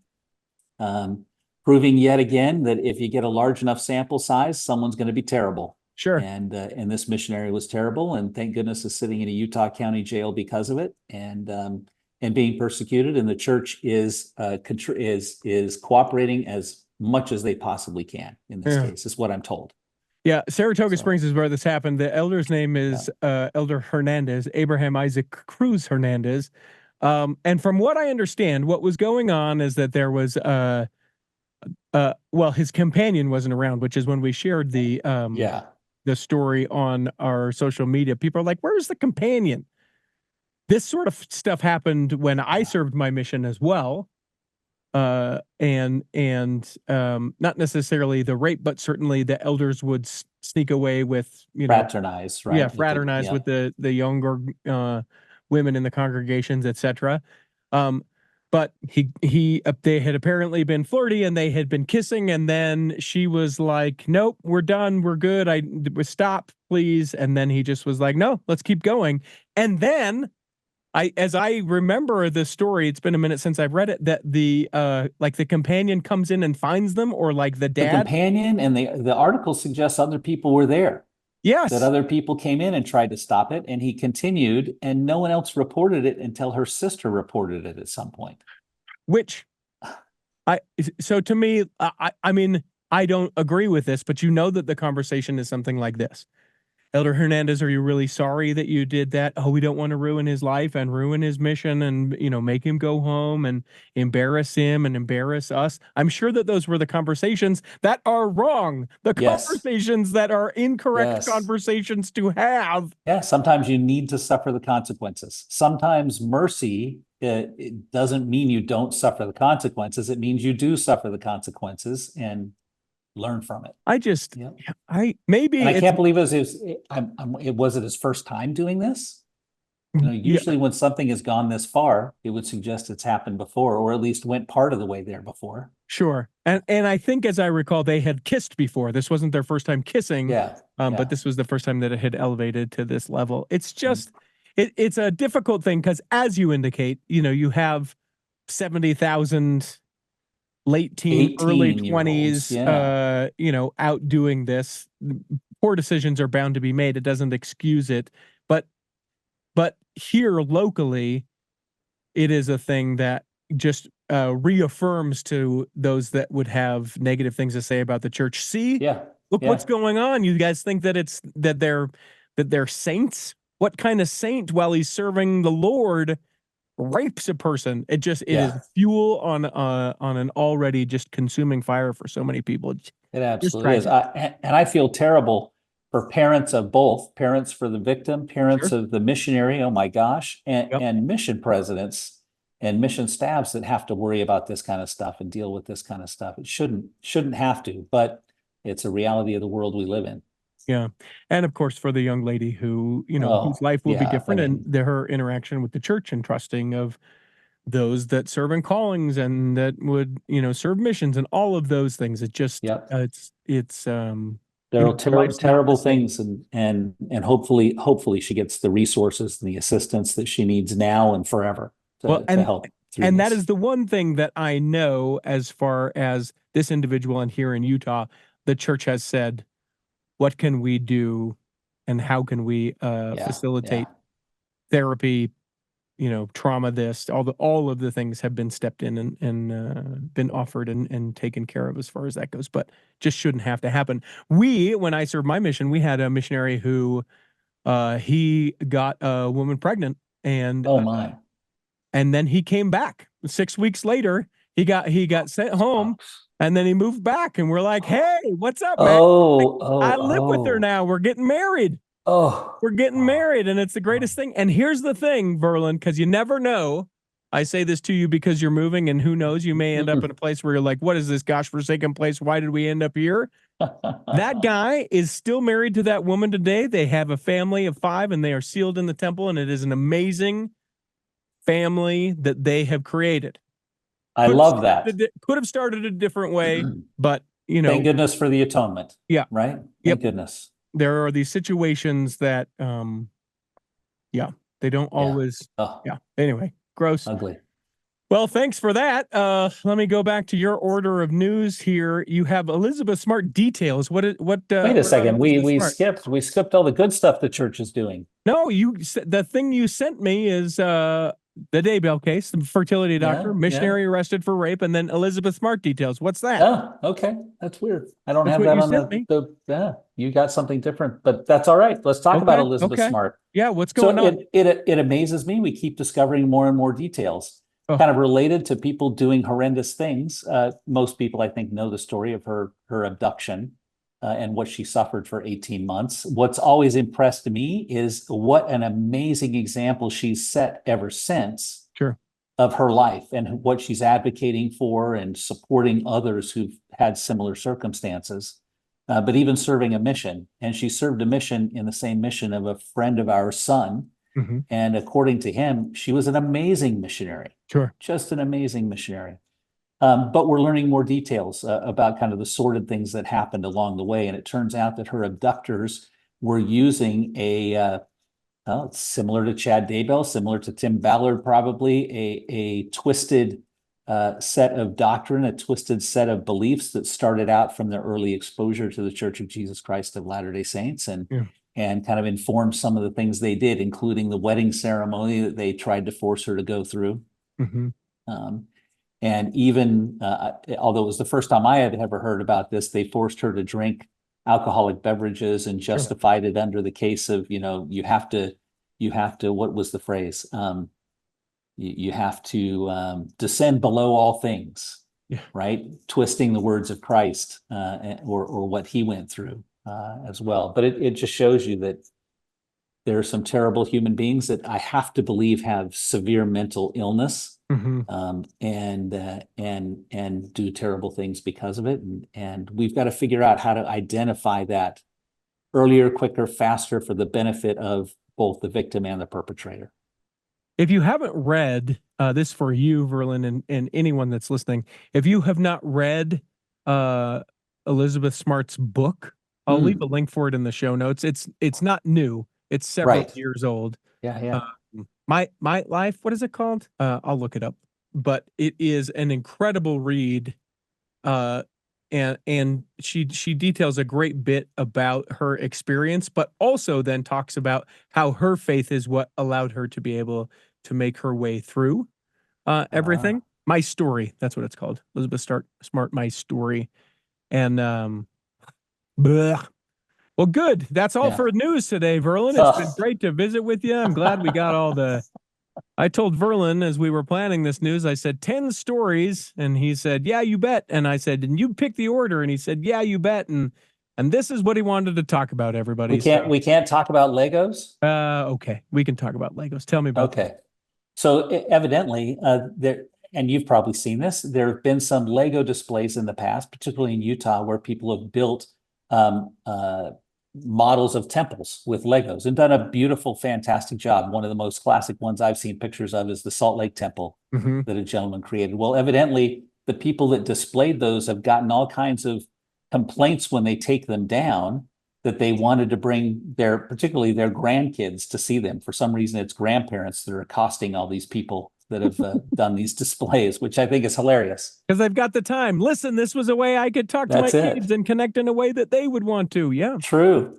proving yet again that if you get a large enough sample size, someone's going to be terrible. Sure. And this missionary was terrible, and thank goodness is sitting in a Utah County jail because of it, and being persecuted. And the church is cooperating as much as they possibly can in this case, is what I'm told. Yeah, Saratoga Springs is where this happened. The elder's name is Elder Hernandez, Abraham Isaac Cruz Hernandez. And from what I understand, what was going on is that there was well, his companion wasn't around, which is when we shared the story on our social media. People are like, where's the companion? This sort of stuff happened when I served my mission as well. And not necessarily the rape, but certainly the elders would sneak away with, fraternize, right? Yeah, fraternize with the younger women in the congregations, etc. But they had apparently been flirty and they had been kissing, and then she was like, "Nope, we're done, we're good. Stop, please." And then he just was like, "No, let's keep going." And then as I remember the story, it's been a minute since I've read it, that the companion comes in and finds them, or like the dad. The companion, and the article suggests other people were there. Yes. That other people came in and tried to stop it, and he continued, and no one else reported it until her sister reported it at some point. So to me, I mean, I don't agree with this, but that the conversation is something like this. Elder Hernandez, are you really sorry that you did that? Oh, we don't want to ruin his life and ruin his mission and, make him go home and embarrass him and embarrass us. I'm sure that those were the conversations that are wrong. The conversations that are incorrect conversations to have. Yeah, sometimes you need to suffer the consequences. Sometimes mercy, it doesn't mean you don't suffer the consequences. It means you do suffer the consequences. And learn from it. I just, Yeah. maybe And I it's, can't believe it was it his first time doing this? yeah, Usually when something has gone this far, it would suggest it's happened before, or at least went part of the way there before. sure. And I think, as I recall, they had kissed before. This wasn't their first time kissing. Yeah. But this was the first time that it had elevated to this level. It's just, it's a difficult thing because, as you indicate, you have 70,000 late teen, early 18-year-olds, 20s, out doing this. Poor decisions are bound to be made. It doesn't excuse it. But here locally, it is a thing that just reaffirms to those that would have negative things to say about the church. See, Yeah. look Yeah. what's going on. You guys think that they're saints? What kind of saint, while he's serving the Lord, rapes a person? It is fuel on an already just consuming fire for so many people. It absolutely tragic. is. And I feel terrible for parents of both, parents for the victim, parents Sure. of the missionary, oh my gosh, Yep. and mission presidents and mission staffs that have to worry about this kind of stuff and deal with this kind of stuff. It shouldn't have to, but it's a reality of the world we live in. Yeah. And of course, for the young lady who, whose Oh, life will be yeah, different, I mean, and her interaction with the church and trusting of those that serve in callings and that would, serve missions and all of those things. It just, Yep. it's, there are her life's not terrible the same. things, and hopefully she gets the resources and the assistance that she needs now and forever Well, to help through and this. that is the one thing that I know, as far as this individual and here in Utah, the church has said, what can we do and how can we facilitate therapy, trauma, all of the things have been stepped in and been offered and taken care of as far as that goes, but just shouldn't have to happen. When I served my mission, we had a missionary who he got a woman pregnant, and Oh my. and then he came back 6 weeks later. He got sent home, and then he moved back, and we're like, hey, what's up, man? I live with her now. We're getting married. We're getting married, and it's the greatest thing. And here's the thing, Verlin, because you never know. I say this to you because you're moving, and who knows, you may end up in a place where you're like, what is this gosh forsaken place? Why did we end up here? That guy is still married to that woman today. They have a family of 5, and they are sealed in the temple, and it is an amazing family that they have created. I love that. Could have started a different way, but Thank goodness for the atonement. Yeah. Right? Yep. Thank goodness. There are these situations that they don't always. Anyway, gross. Ugly. Well, thanks for that. Let me go back to your order of news here. You have Elizabeth Smart details. Wait a second. We skipped all the good stuff the church is doing. No, the thing you sent me is the Daybell case, the fertility doctor, missionary arrested for rape, and then Elizabeth Smart details. What's that? Oh, okay. That's weird. I don't have that on the you got something different, but that's all right. Let's talk about Elizabeth Smart. Yeah, what's going on? It amazes me. We keep discovering more and more details, kind of related to people doing horrendous things. Most people, I think, know the story of her abduction and what she suffered for 18 months. What's always impressed me is what an amazing example she's set ever since. Sure. Of her life and what she's advocating for and supporting others who've had similar circumstances, but even serving a mission. And she served a mission in the same mission of a friend of our son. Mm-hmm. And according to him, she was an amazing missionary. Sure. Just an amazing missionary. But we're learning more details about kind of the sordid things that happened along the way. And it turns out that her abductors were using similar to Chad Daybell, similar to Tim Ballard, probably a twisted set of doctrine, a twisted set of beliefs that started out from their early exposure to the Church of Jesus Christ of Latter-day Saints and kind of informed some of the things they did, including the wedding ceremony that they tried to force her to go through. Mm-hmm. And even, although it was the first time I had ever heard about this, they forced her to drink alcoholic beverages and justified it under the case of, you have to, what was the phrase? You have to descend below all things, right? Twisting the words of Christ or what he went through as well. But it just shows you that There are some terrible human beings that I have to believe have severe mental illness, and do terrible things because of it. And we've got to figure out how to identify that earlier, quicker, faster for the benefit of both the victim and the perpetrator. If you haven't read this for you, Verlin, and anyone that's listening, if you have not read Elizabeth Smart's book, I'll leave a link for it in the show notes. It's not new. It's several years old. Yeah. My Life, what is it called? I'll look it up. But it is an incredible read. And she details a great bit about her experience, but also then talks about how her faith is what allowed her to be able to make her way through everything. My Story, that's what it's called. Elizabeth Smart, My Story. And well, good. That's all for news today, Verlin. It's been great to visit with you. I'm glad we got all the. I told Verlin as we were planning this news, I said 10 stories, and he said, "Yeah, you bet." And I said, "And you pick the order," and he said, "Yeah, you bet." And this is what he wanted to talk about, everybody. We can't talk about Legos. Okay, we can talk about Legos. Tell me about. Okay, so evidently there, and you've probably seen this. There have been some Lego displays in the past, particularly in Utah, where people have built models of temples with Legos and done a beautiful, fantastic job. One of the most classic ones I've seen pictures of is the Salt Lake Temple that a gentleman created. Well, evidently, the people that displayed those have gotten all kinds of complaints when they take them down, that they wanted to bring particularly their grandkids to see them. For some reason, it's grandparents that are accosting all these people that have done these displays, which I think is hilarious. Because they've got the time. Listen, this was a way I could talk to my kids and connect in a way that they would want to. Yeah. True.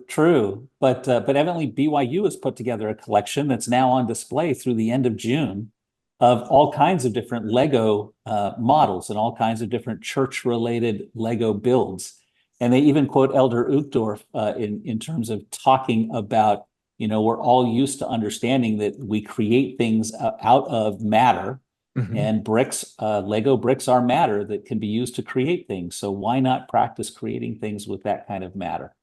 But evidently BYU has put together a collection that's now on display through the end of June of all kinds of different Lego models and all kinds of different church-related Lego builds. And they even quote Elder Uchtdorf in terms of talking about, we're all used to understanding that we create things out of matter, and bricks, Lego bricks are matter that can be used to create things. So why not practice creating things with that kind of matter?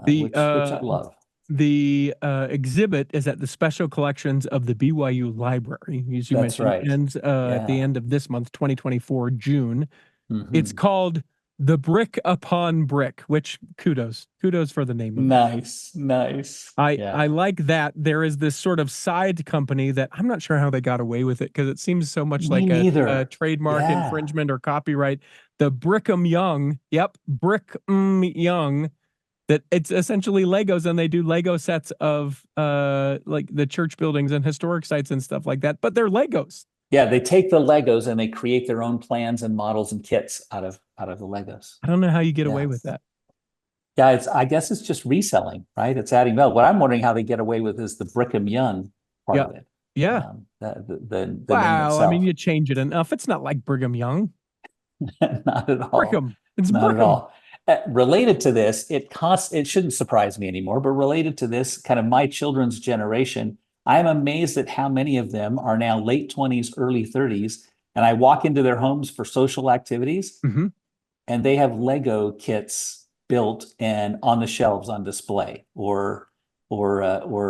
Which I love. The exhibit is at the Special Collections of the BYU Library, as you mentioned. Right. Ends at the end of this month, 2024, June. It's Mm-hmm. called The Brick Upon Brick, which kudos for the name of it. Nice. I like that. There is this sort of side company that I'm not sure how they got away with it, because it seems so much like a trademark infringement or copyright. The Brigham Young, Brigham Young, that it's essentially Legos, and they do Lego sets of like the church buildings and historic sites and stuff like that, but they're Legos. Yeah, they take the Legos and they create their own plans and models and kits out of the Legos. I don't know how you get away with that. Yeah, I guess it's just reselling, right? It's adding value. What I'm wondering how they get away with is the Brigham Young part of it. Yeah. The Wow. name itself. I mean, you change it enough. It's not like Brigham Young. Not at all. Brigham. It's Not Brigham. at all. Related to this, it shouldn't surprise me anymore, but related to this, kind of my children's generation, I'm amazed at how many of them are now late 20s, early 30s, and I walk into their homes for social activities, and they have Lego kits built and on the shelves on display, or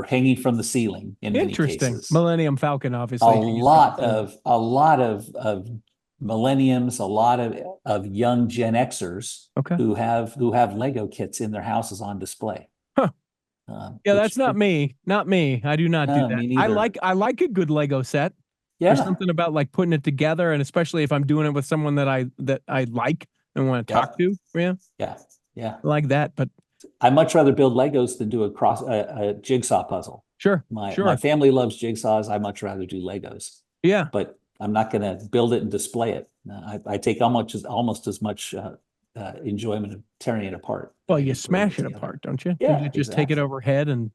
hanging from the ceiling in many cases. Millennium Falcon, obviously. A lot of millenniums, a lot of young Gen Xers who have Lego kits in their houses on display. That's not me. Not me. I do not do that. Me neither. I like a good Lego set. Yeah. There's something about like putting it together, and especially if I'm doing it with someone that I like and want to talk to. Yeah. I like that, but I'd much rather build Legos than do a jigsaw puzzle. Sure. My family loves jigsaws. I much rather do Legos. Yeah. But I'm not going to build it and display it. I take almost as much enjoyment of tearing it apart. Well, you smash it apart, don't you? Yeah, You just take it overhead and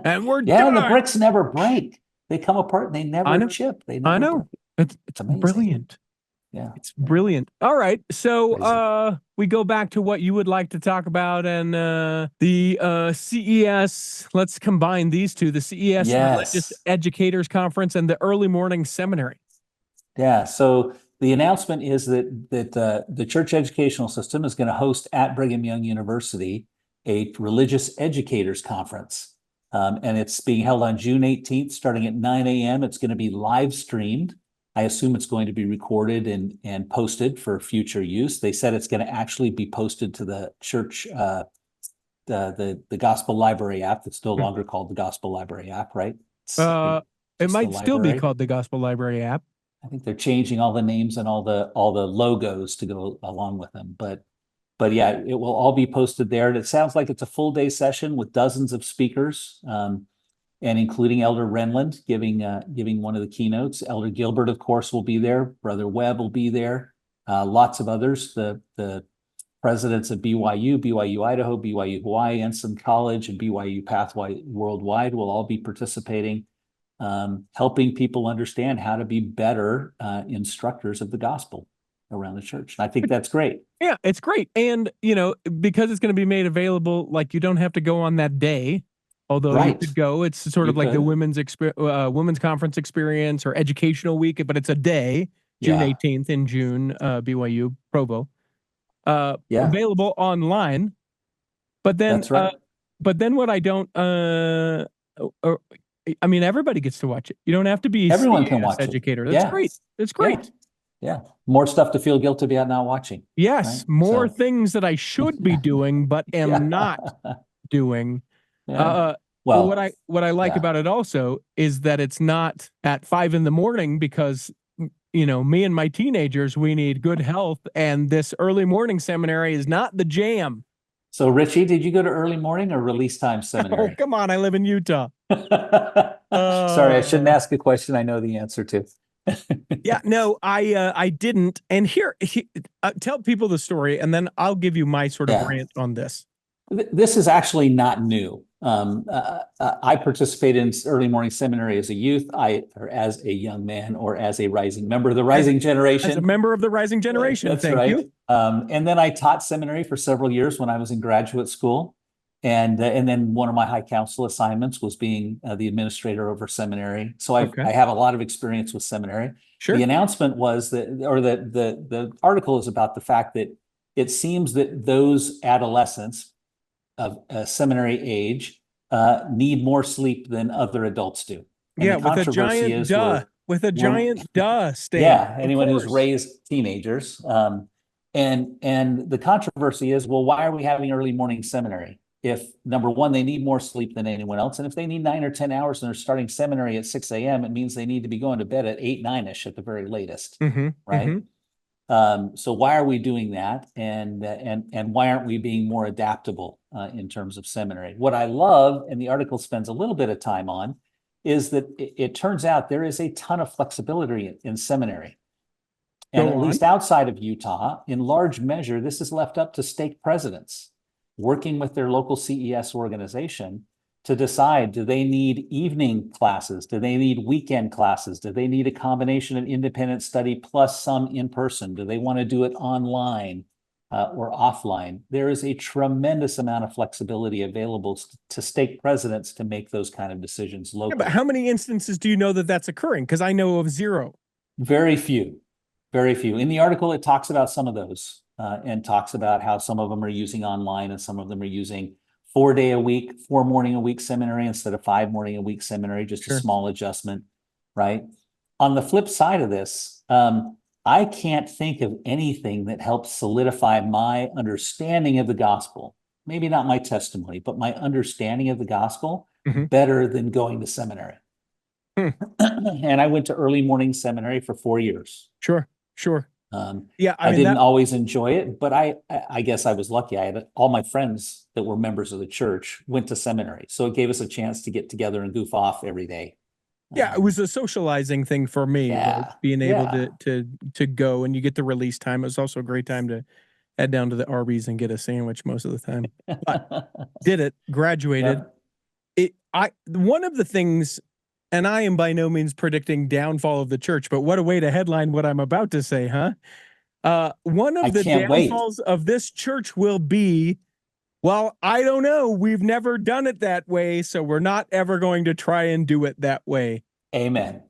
we're yeah, done. and the bricks never break. They come apart and they never chip. They never I know. break. It's brilliant. Yeah. It's brilliant. All right. So we go back to what you would like to talk about, and the CES, let's combine these two, the CES Religious Educators Conference and the Early Morning Seminary. Yeah. So the announcement is that the church educational system is going to host at Brigham Young University a religious educators conference. And it's being held on June 18th, starting at 9 a.m. It's going to be live streamed. I assume it's going to be recorded and posted for future use. They said it's going to actually be posted to the church, the Gospel Library app. That's no longer called the Gospel Library app, right? It Just might the still be library. called the Gospel Library app. I think they're changing all the names and all the logos to go along with them. But yeah, it will all be posted there. And it sounds like it's a full day session with dozens of speakers, and including Elder Renland giving one of the keynotes. Elder Gilbert, of course, will be there. Brother Webb will be there. Lots of others. The presidents of BYU, BYU Idaho, BYU Hawaii, Ensign College, and BYU Pathway Worldwide will all be participating, helping people understand how to be better instructors of the gospel around the church. And I think that's great. Yeah, it's great. And, because it's going to be made available, like you don't have to go on that day, although you Right. could go. It's sort of like the women's conference experience or educational week, but it's a day, June Yeah. 18th in June, BYU Provo, Yeah. available online. But then, That's right. but then what I don't, I mean, everybody gets to watch it. You don't have to be Everyone can CES watch it. educator. That's Yeah. great. That's great. Yeah. More stuff to feel guilty about not watching. Yes, Right? more So- things that I should be doing, but am Yeah. not doing. Yeah. Well, what I like yeah. about it also is that it's not at 5 a.m. because me and my teenagers, we need good health, and this early morning seminary is not the jam. So Richie, did you go to early morning or release time Oh, seminary? come on! I live in Utah. Sorry, I shouldn't ask a question I know the answer to. Yeah, no, I didn't. And here, tell people the story, and then I'll give you my sort of Yeah. rant on this. This is actually not new. I participated in early morning seminary as a youth, or as a young man, or as a rising member of the rising generation. As a member of the rising generation, That's thank right. you. And then I taught seminary for several years when I was in graduate school. And then one of my high council assignments was being the administrator over seminary. So I have a lot of experience with seminary. Sure. The announcement was the article is about the fact that it seems that those adolescents of seminary age need more sleep than other adults do. And Yeah, the controversy with a giant stamp. Yeah, anyone who's raised teenagers. And the controversy is, well, why are we having early morning seminary? If number one, they need more sleep than anyone else. And if they need 9 or 10 hours and they're starting seminary at 6 a.m., it means they need to be going to bed at 8, 9-ish at the very latest. Right. So why are we doing that? And why aren't we being more adaptable in terms of seminary? What I love, and the article spends a little bit of time on, is that it turns out there is a ton of flexibility in seminary. And at least outside of Utah, in large measure, this is left up to stake presidents working with their local CES organization to decide, do they need evening classes? Do they need weekend classes? Do they need a combination of independent study plus some in person? Do they want to do it online or offline? There is a tremendous amount of flexibility available to stake presidents to make those kind of decisions locally. Yeah, but how many instances do you know that that's occurring? Because I know of zero. Very few. Very few. In the article, it talks about some of those and talks about how some of them are using online and some of them are using 4 morning a week seminary instead of 5 morning a week seminary, just a small adjustment, right? On the flip side of this, I can't think of anything that helps solidify my understanding of the gospel. Maybe not my testimony, but my understanding of the gospel better than going to seminary. And I went to early morning seminary for 4 years. Sure. Yeah, I didn't always enjoy it, but I guess I was lucky. I had all my friends that were members of the church went to seminary, so it gave us a chance to get together and goof off every day. Yeah, it was a socializing thing for me. Being able to go, and you get the release time. It was also a great time to head down to the Arby's and get a sandwich most of the time. But did it, graduated. One of the things. And I am by no means predicting downfall of the church, but what a way to headline what I'm about to say, huh? One of the downfalls of this church will be, well, I don't know. We've never done it that way, so we're not ever going to try and do it that way. Amen.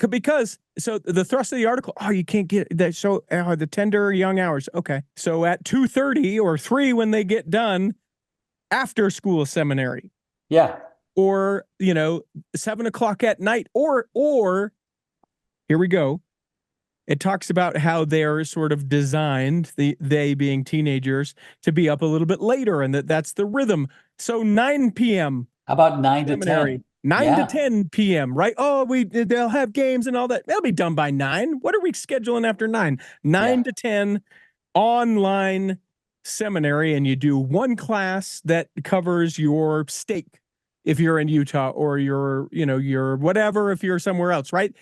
Because, so the thrust of the article, you can't get that. So the tender young hours. Okay. So at 2:30 or 3 when they get done, after school seminary. Yeah. or 7 o'clock at night, or here we go. It talks about how they're sort of designed, they being teenagers, to be up a little bit later, and that's the rhythm. So 9 p.m. How about 9 to seminary, 10? 9 to Yeah. 10 p.m., right? Oh, they'll have games and all that. They'll be done by 9. What are we scheduling after 9? 9 Yeah. to 10 online seminary, and you do one class that covers your state if you're in Utah, or your whatever if you're somewhere else, right?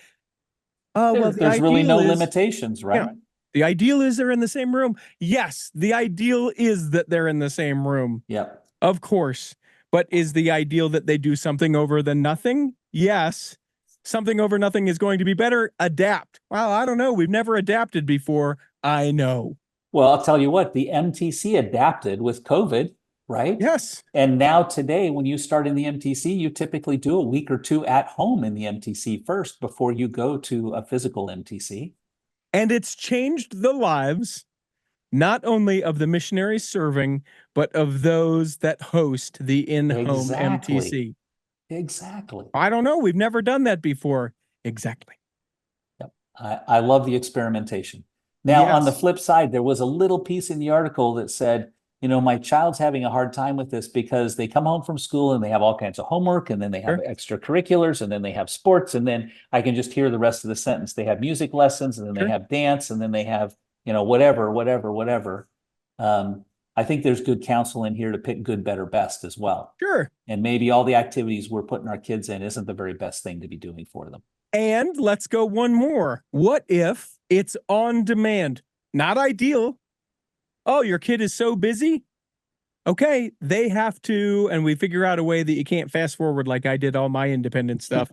Oh, well, the There's really ideal no is, limitations, right? yeah, the ideal is they're in the same room. Yes, the ideal is that they're in the same room. Yep. Of course. But is the ideal that they do something over the nothing? Yes. Something over nothing is going to be better. Adapt. Well, I don't know. We've never adapted before. I know. Well, I'll tell you what, the MTC adapted with COVID, right? Yes. And now today, when you start in the MTC, you typically do a week or two at home in the MTC first before you go to a physical MTC. And it's changed the lives not only of the missionaries serving, but of those that host the in-home MTC. Exactly. I don't know. We've never done that before. Exactly. Yep. I love the experimentation. Now, on the Yes. flip side, there was a little piece in the article that said, my child's having a hard time with this because they come home from school and they have all kinds of homework, and then they have extracurriculars, and then they have sports, and then I can just hear the rest of the sentence. They have music lessons, and then they have dance, and then they have, whatever. I think there's good counsel in here to pick good, better, best as well. Sure. And maybe all the activities we're putting our kids in isn't the very best thing to be doing for them. And let's go one more. What if it's on demand? Not ideal. Oh, your kid is so busy. Okay, they have to, and we figure out a way that you can't fast forward like I did all my independent stuff.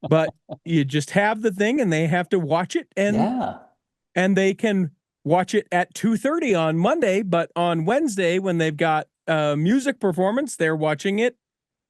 But you just have the thing, and they have to watch it, and they can watch it at 2:30 on Monday, but on Wednesday, when they've got a music performance, they're watching it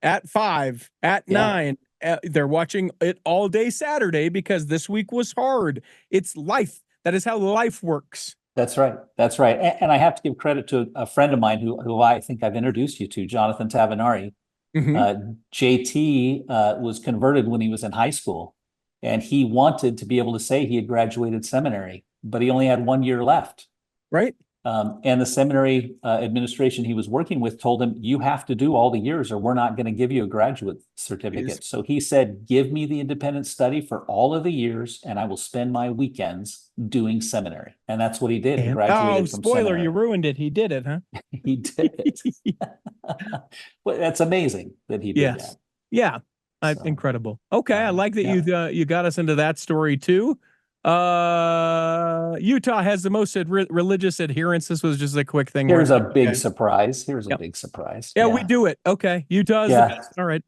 at 5, at 9. They're watching it all day Saturday because this week was hard. It's life. That is how life works. That's right. That's right. And I have to give credit to a friend of mine who I think I've introduced you to, Jonathan Tavanari. JT was converted when he was in high school, and he wanted to be able to say he had graduated seminary, but he only had 1 year left. Right. And the seminary administration he was working with told him, you have to do all the years or we're not going to give you a graduate certificate. So he said, give me the independent study for all of the years and I will spend my weekends doing seminary. And that's what he did. He graduated from spoiler, seminary. you ruined it. He did it, huh? He did it. Well, that's amazing that he did that. Yeah. Incredible. Okay. I like that you got us into that story too. Utah has the most religious adherents. This was just a quick thing. Here's a big surprise. Yeah, we do it. Okay. Utah is the best. All right.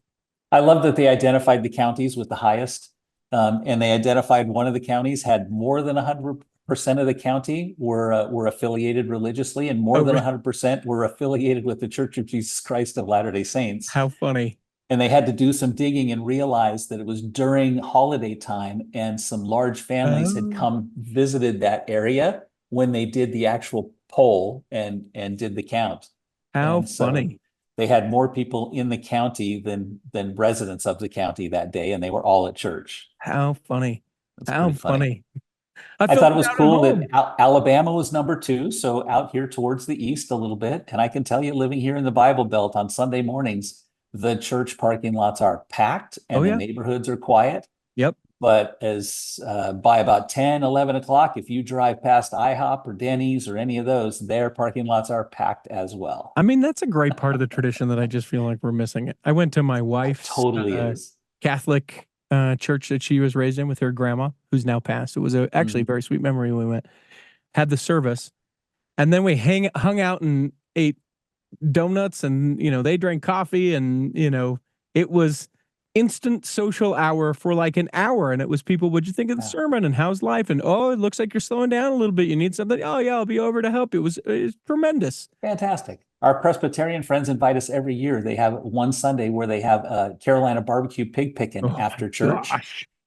I love that they identified the counties with the highest. And they identified one of the counties had more than 100% of the county were affiliated religiously, and more than 100% were affiliated with the Church of Jesus Christ of Latter-day Saints. How funny. And they had to do some digging and realize that it was during holiday time and some large families had come visited that area when they did the actual poll and did the count. How funny. They had more people in the county than residents of the county that day, and they were all at church. How funny. How funny. I thought it was cool that Alabama was number 2, so out here towards the east a little bit. And I can tell you, living here in the Bible Belt on Sunday mornings, the church parking lots are packed and the neighborhoods are quiet. Yep. But as by about 10, 11 o'clock, if you drive past IHOP or Denny's or any of those, their parking lots are packed as well. I mean, that's a great part of the tradition that I just feel like we're missing it. I went to my wife's Catholic church that she was raised in with her grandma, who's now passed. It was actually a very sweet memory when we went, had the service, and then we hung out and ate donuts, and they drank coffee, and it was instant social hour for like an hour, and it was people, what'd you think of the sermon, and how's life, and it looks like you're slowing down a little bit, you need something, I'll be over to help. It was tremendous. Fantastic. Our Presbyterian friends invite us every year. They have one Sunday where they have a Carolina barbecue pig picking after church.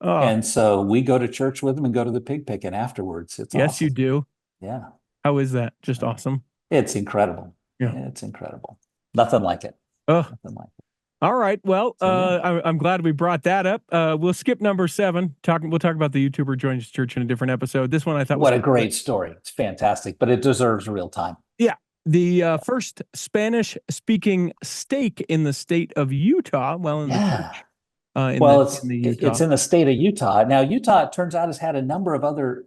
And so we go to church with them and go to the pig picking afterwards. It's yes, awesome. you do. Yeah. How is that? Just awesome. It's incredible. Yeah. It's incredible. Nothing like it. Oh, Nothing like it. All right. Well, So, yeah. I'm glad we brought that up. We'll skip number 7. We'll talk about the YouTuber joins church in a different episode. This one I thought was What a great story. It's fantastic, but it deserves real time. Yeah. The first Spanish-speaking stake in the state of Utah. Well, in the church. Well, In the it's Utah. in the state of Utah. Now, Utah, it turns out, has had a number of other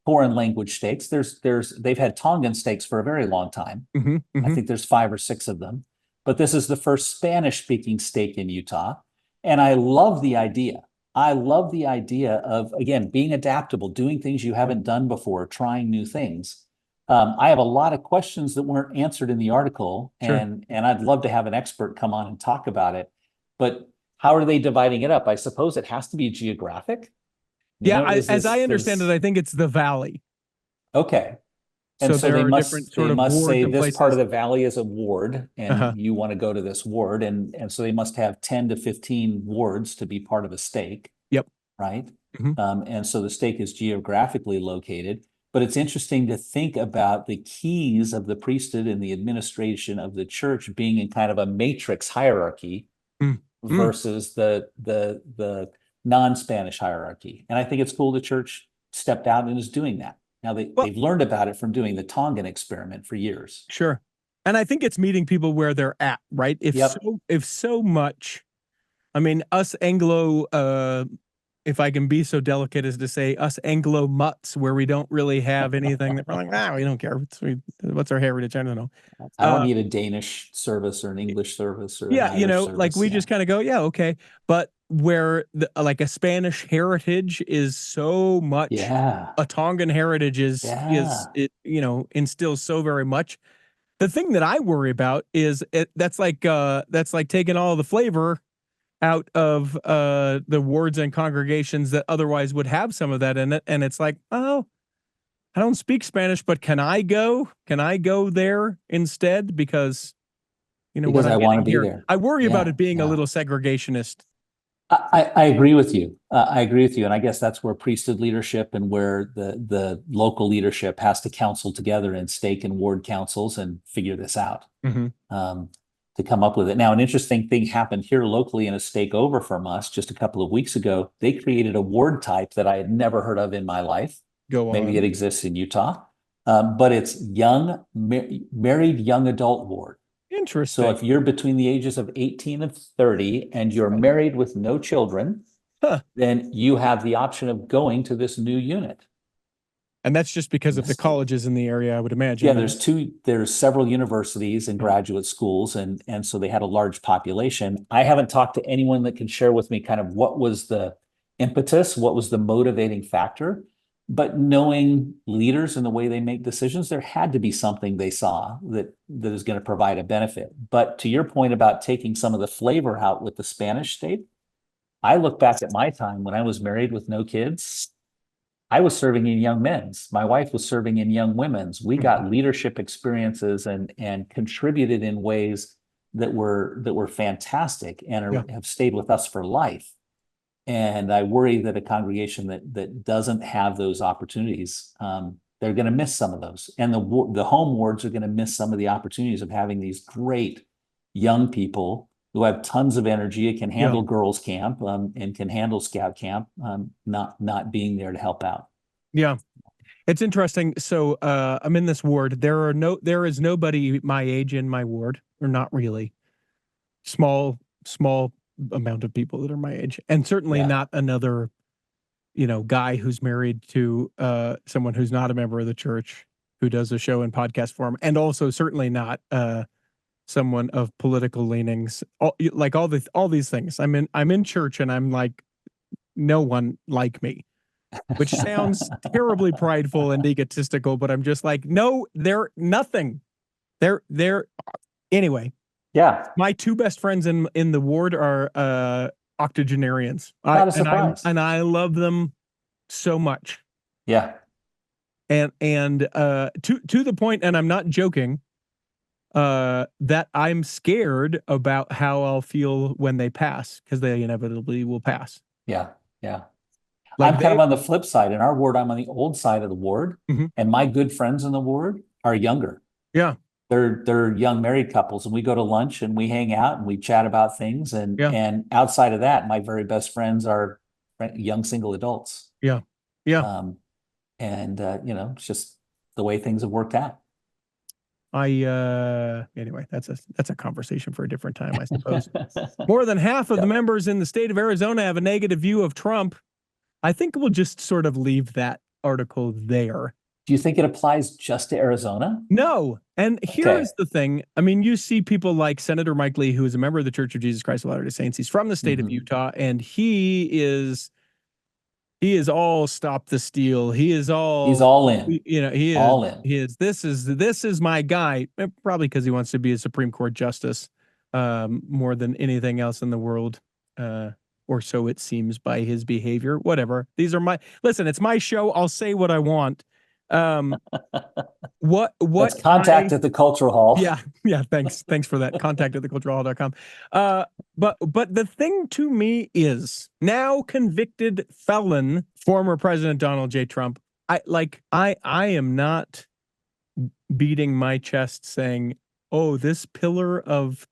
foreign language stakes. They've had Tongan stakes for a very long time. I think there's 5 or 6 of them, but this is the first Spanish-speaking stake in Utah. And I love the idea. I love the idea of, again, being adaptable, doing things you haven't done before, trying new things. I have a lot of questions that weren't answered in the article, Sure. and I'd love to have an expert come on and talk about it. But how are they dividing it up? I suppose it has to be geographic. As I understand it, I think it's the valley. Okay. And so there they are must different sort of say wards and this part of places. the valley is a ward, and you want to go to this ward, and so they must have 10 to 15 wards to be part of a stake. Yep. Right. Mhm. And so the stake is geographically located. But it's interesting to think about the keys of the priesthood and the administration of the church being in kind of a matrix hierarchy versus the non-Spanish hierarchy. And I think it's cool the church stepped out and is doing that. Now they've learned about it from doing the Tongan experiment for years. Sure. And I think it's meeting people where they're at, right? If so much, I mean, us Anglo, if I can be so delicate as to say us Anglo mutts, where we don't really have anything that we're like, we don't care. What's our heritage? I don't know. I don't need a Danish service or an English service or an Yeah, Irish service. like we just kind of go, yeah, okay. But where like a Spanish heritage is so much, a Tongan heritage is it, instills so very much. The thing that I worry about is that's like taking all the flavor out of the wards and congregations that otherwise would have some of that in it. And it's like, oh, I don't speak Spanish, but can I go? Can I go there instead? Because because I want to be there. I worry about it being a little segregationist. I agree with you. I agree with you. And I guess that's where priesthood leadership and where the local leadership has to counsel together in stake and ward councils and figure this out. To come up with it. Now, an interesting thing happened here locally in a stake over from us just a couple of weeks ago. They created a ward type that I had never heard of in my life. Maybe it exists in Utah, but it's married young adult ward. Interesting. So if you're between the ages of 18 and 30 and you're married with no children, then you have the option of going to this new unit. And that's just because of the colleges in the area, I would imagine. Yeah, there's several universities and graduate schools, and so they had a large population. I haven't talked to anyone that can share with me kind of what was the impetus, what was the motivating factor. But knowing leaders and the way they make decisions, there had to be something they saw that is going to provide a benefit. But to your point about taking some of the flavor out with the Spanish state, I look back at my time when I was married with no kids. I was serving in young men's. My wife was serving in young women's. We got leadership experiences and contributed in ways that were fantastic and have stayed with us for life. And I worry that a congregation that doesn't have those opportunities, they're going to miss some of those. And the home wards are going to miss some of the opportunities of having these great young people who have tons of energy, can handle girls camp, and can handle scout camp, not being there to help out. Yeah. It's interesting. So I'm in this ward. There is nobody my age in my ward, or not really. Small amount of people that are my age, and certainly not another, guy who's married to someone who's not a member of the church who does a show in podcast form, and also certainly not someone of political leanings. All these things. I'm in church, and I'm like, no one like me, which sounds terribly prideful and egotistical, but I'm just like, no, they're nothing. They're anyway. Yeah. My 2 best friends in the ward are octogenarians. Not a surprise. And I love them so much. Yeah. And to the point, and I'm not joking, that I'm scared about how I'll feel when they pass, because they inevitably will pass. Yeah. Yeah. Like I'm kind of on the flip side. In our ward, I'm on the old side of the ward, and my good friends in the ward are younger. Yeah. they're young married couples, and we go to lunch and we hang out and we chat about things. Yeah. And outside of that, my very best friends are young single adults. Yeah. Yeah. It's just the way things have worked out. Anyway, that's a conversation for a different time, I suppose. More than half of the members in the state of Arizona have a negative view of Trump. I think we'll just sort of leave that article there. Do you think it applies just to Arizona? No. And here's the thing. I mean, you see people like Senator Mike Lee, who is a member of the Church of Jesus Christ of Latter-day Saints. He's from the state of Utah, and he is all stop the steal. He's all in. He is all in. This is my guy. Probably because he wants to be a Supreme Court justice more than anything else in the world. Or so it seems by his behavior. Whatever. Listen, it's my show. I'll say what I want. Let's contact at the Cultural Hall. Yeah. Thanks for that. Contact at theculturalhall.com. But the thing to me is, now convicted felon, former President Donald J. Trump. I am not beating my chest saying, oh, this pillar of,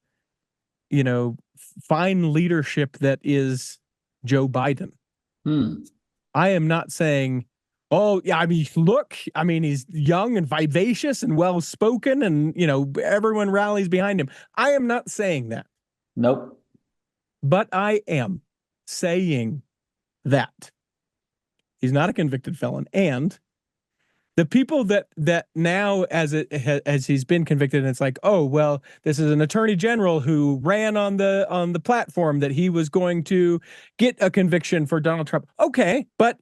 fine leadership that is Joe Biden. I am not saying, oh, yeah, I mean, look, he's young and vivacious and well-spoken and, everyone rallies behind him. I am not saying that. Nope. But I am saying that he's not a convicted felon. And the people that now, as he's been convicted, and it's like, oh, well, this is an attorney general who ran on the platform that he was going to get a conviction for Donald Trump. Okay, but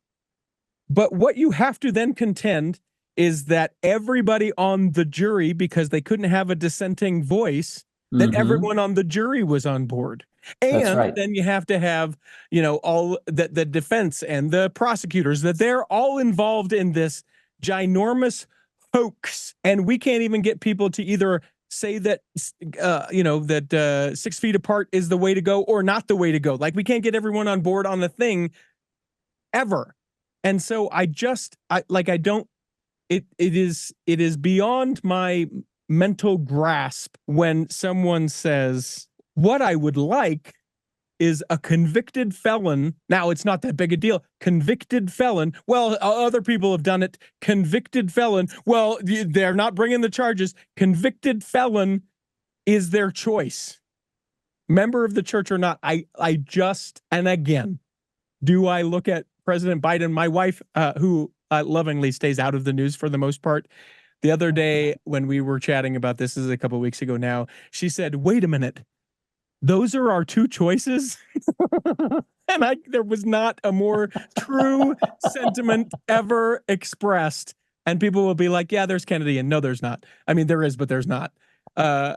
what you have to then contend is that everybody on the jury, because they couldn't have a dissenting voice, that everyone on the jury was on board. And then you have to have, all the defense and the prosecutors, that they're all involved in this ginormous hoax. And we can't even get people to either say that, that 6 feet apart is the way to go or not the way to go. Like, we can't get everyone on board on the thing ever. And so it is beyond my mental grasp when someone says, what I would like is a convicted felon. Now, it's not that big a deal. Convicted felon. Well, other people have done it. Convicted felon. Well, they're not bringing the charges. Convicted felon is their choice. Member of the church or not. And again, do I look at President Biden, my wife, who lovingly stays out of the news for the most part, the other day when we were chatting about this is a couple of weeks ago now, she said, wait a minute, those are our two choices? And there was not a more true sentiment ever expressed. And people will be like, yeah, there's Kennedy, and no, there's not. I mean, there is, but there's not. I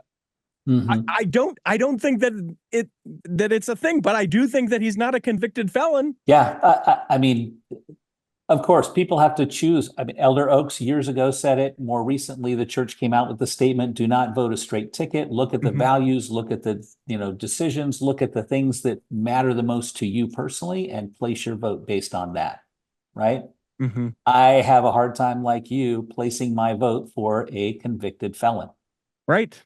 don't think that it's a thing, but I do think that he's not a convicted felon. Yeah, I mean, of course, people have to choose. I mean, Elder Oaks years ago said it. More recently, the church came out with the statement, do not vote a straight ticket. Look at the values, look at the decisions, look at the things that matter the most to you personally, and place your vote based on that, right? I have a hard time, like you, placing my vote for a convicted felon. Right.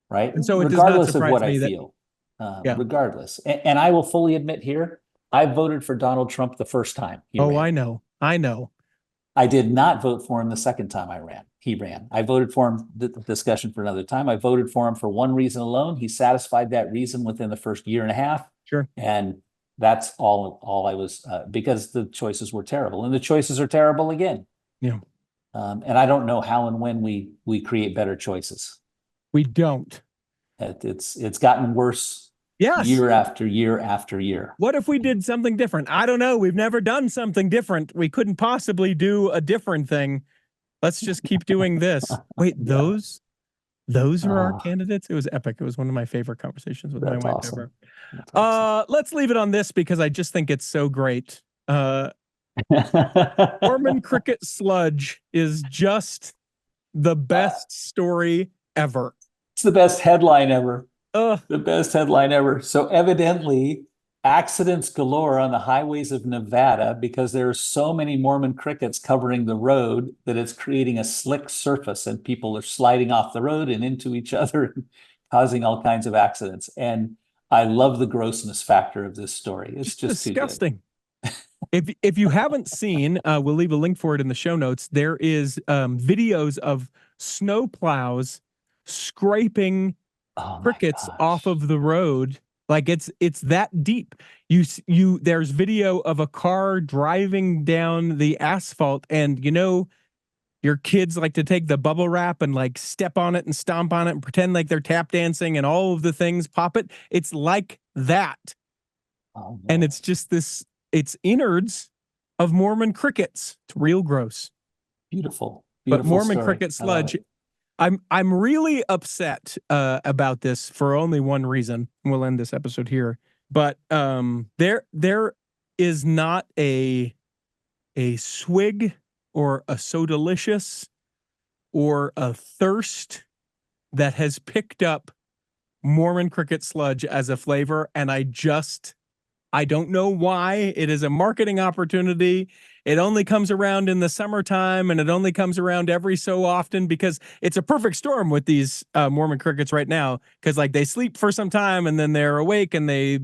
And so regardless of what I feel, regardless. And I will fully admit here, I voted for Donald Trump the first time he ran. I know. I did not vote for him the second time he ran. I voted for him, the discussion for another time. I voted for him for one reason alone. He satisfied that reason within the first year and a half. Sure. And that's all I was, because the choices were terrible, and the choices are terrible again. Yeah. And I don't know how and when we create better choices. We don't. It's gotten worse. Yes. Year after year after year. What if we did something different? I don't know. We've never done something different. We couldn't possibly do a different thing. Let's just keep doing this. Wait, those are our candidates? It was epic. It was one of my favorite conversations with my wife ever. Let's leave it on this because I just think it's so great. Mormon cricket sludge is just the best story ever. It's the best headline ever. The best headline ever. So evidently, accidents galore on the highways of Nevada because there are so many Mormon crickets covering the road that it's creating a slick surface and people are sliding off the road and into each other, causing all kinds of accidents. And I love the grossness factor of this story. It's just too good. Disgusting. If you haven't seen, we'll leave a link for it in the show notes. There is videos of snow plows scraping Oh my crickets gosh. off of the road. Like it's that deep. There's video of a car driving down the asphalt, and your kids like to take the bubble wrap and like step on it and stomp on it and pretend like they're tap dancing and all of the things, pop it. It's like that. Oh, no. And it's just it's innards of Mormon crickets. It's real gross. Beautiful. But Beautiful Mormon story. cricket I love sludge, it. I'm really upset about this for only one reason. We'll end this episode here. But there is not a swig or a so delicious or a thirst that has picked up Mormon cricket sludge as a flavor, and I don't know why. It is a marketing opportunity. It only comes around in the summertime, and it only comes around every so often because it's a perfect storm with these Mormon crickets right now, because like they sleep for some time and then they're awake and they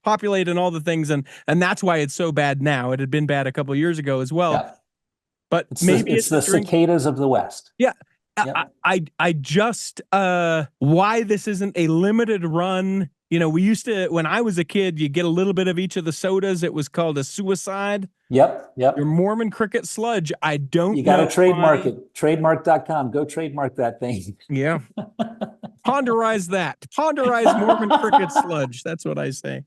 populate and all the things, and that's why it's so bad now. It had been bad a couple of years ago as well. Yeah. But It's maybe it's the cicadas of the West. Yeah. Yep. I just why this isn't a limited run. We used to, when I was a kid, you get a little bit of each of the sodas. It was called a suicide. Yep. Your Mormon cricket sludge, I don't know. You got to trademark why. it. Trademark.com. Go trademark that thing. Yeah. Ponderize that. Ponderize Mormon cricket sludge. That's what I say.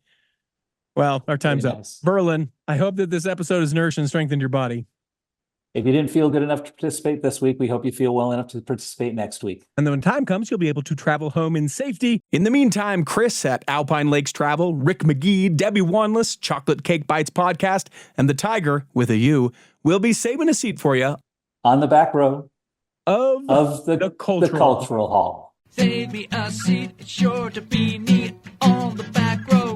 Well, our time's Very up. nice. Berlin, I hope that this episode has nourished and strengthened your body. If you didn't feel good enough to participate this week, we hope you feel well enough to participate next week. And then when time comes, you'll be able to travel home in safety. In the meantime, Chris at Alpine Lakes Travel, Rick McGee, Debbie Wanless, Chocolate Cake Bites Podcast, and the Tiger with a U will be saving a seat for you On the back row of the cultural cultural hall. Save me a seat, it's sure to be neat on the back row.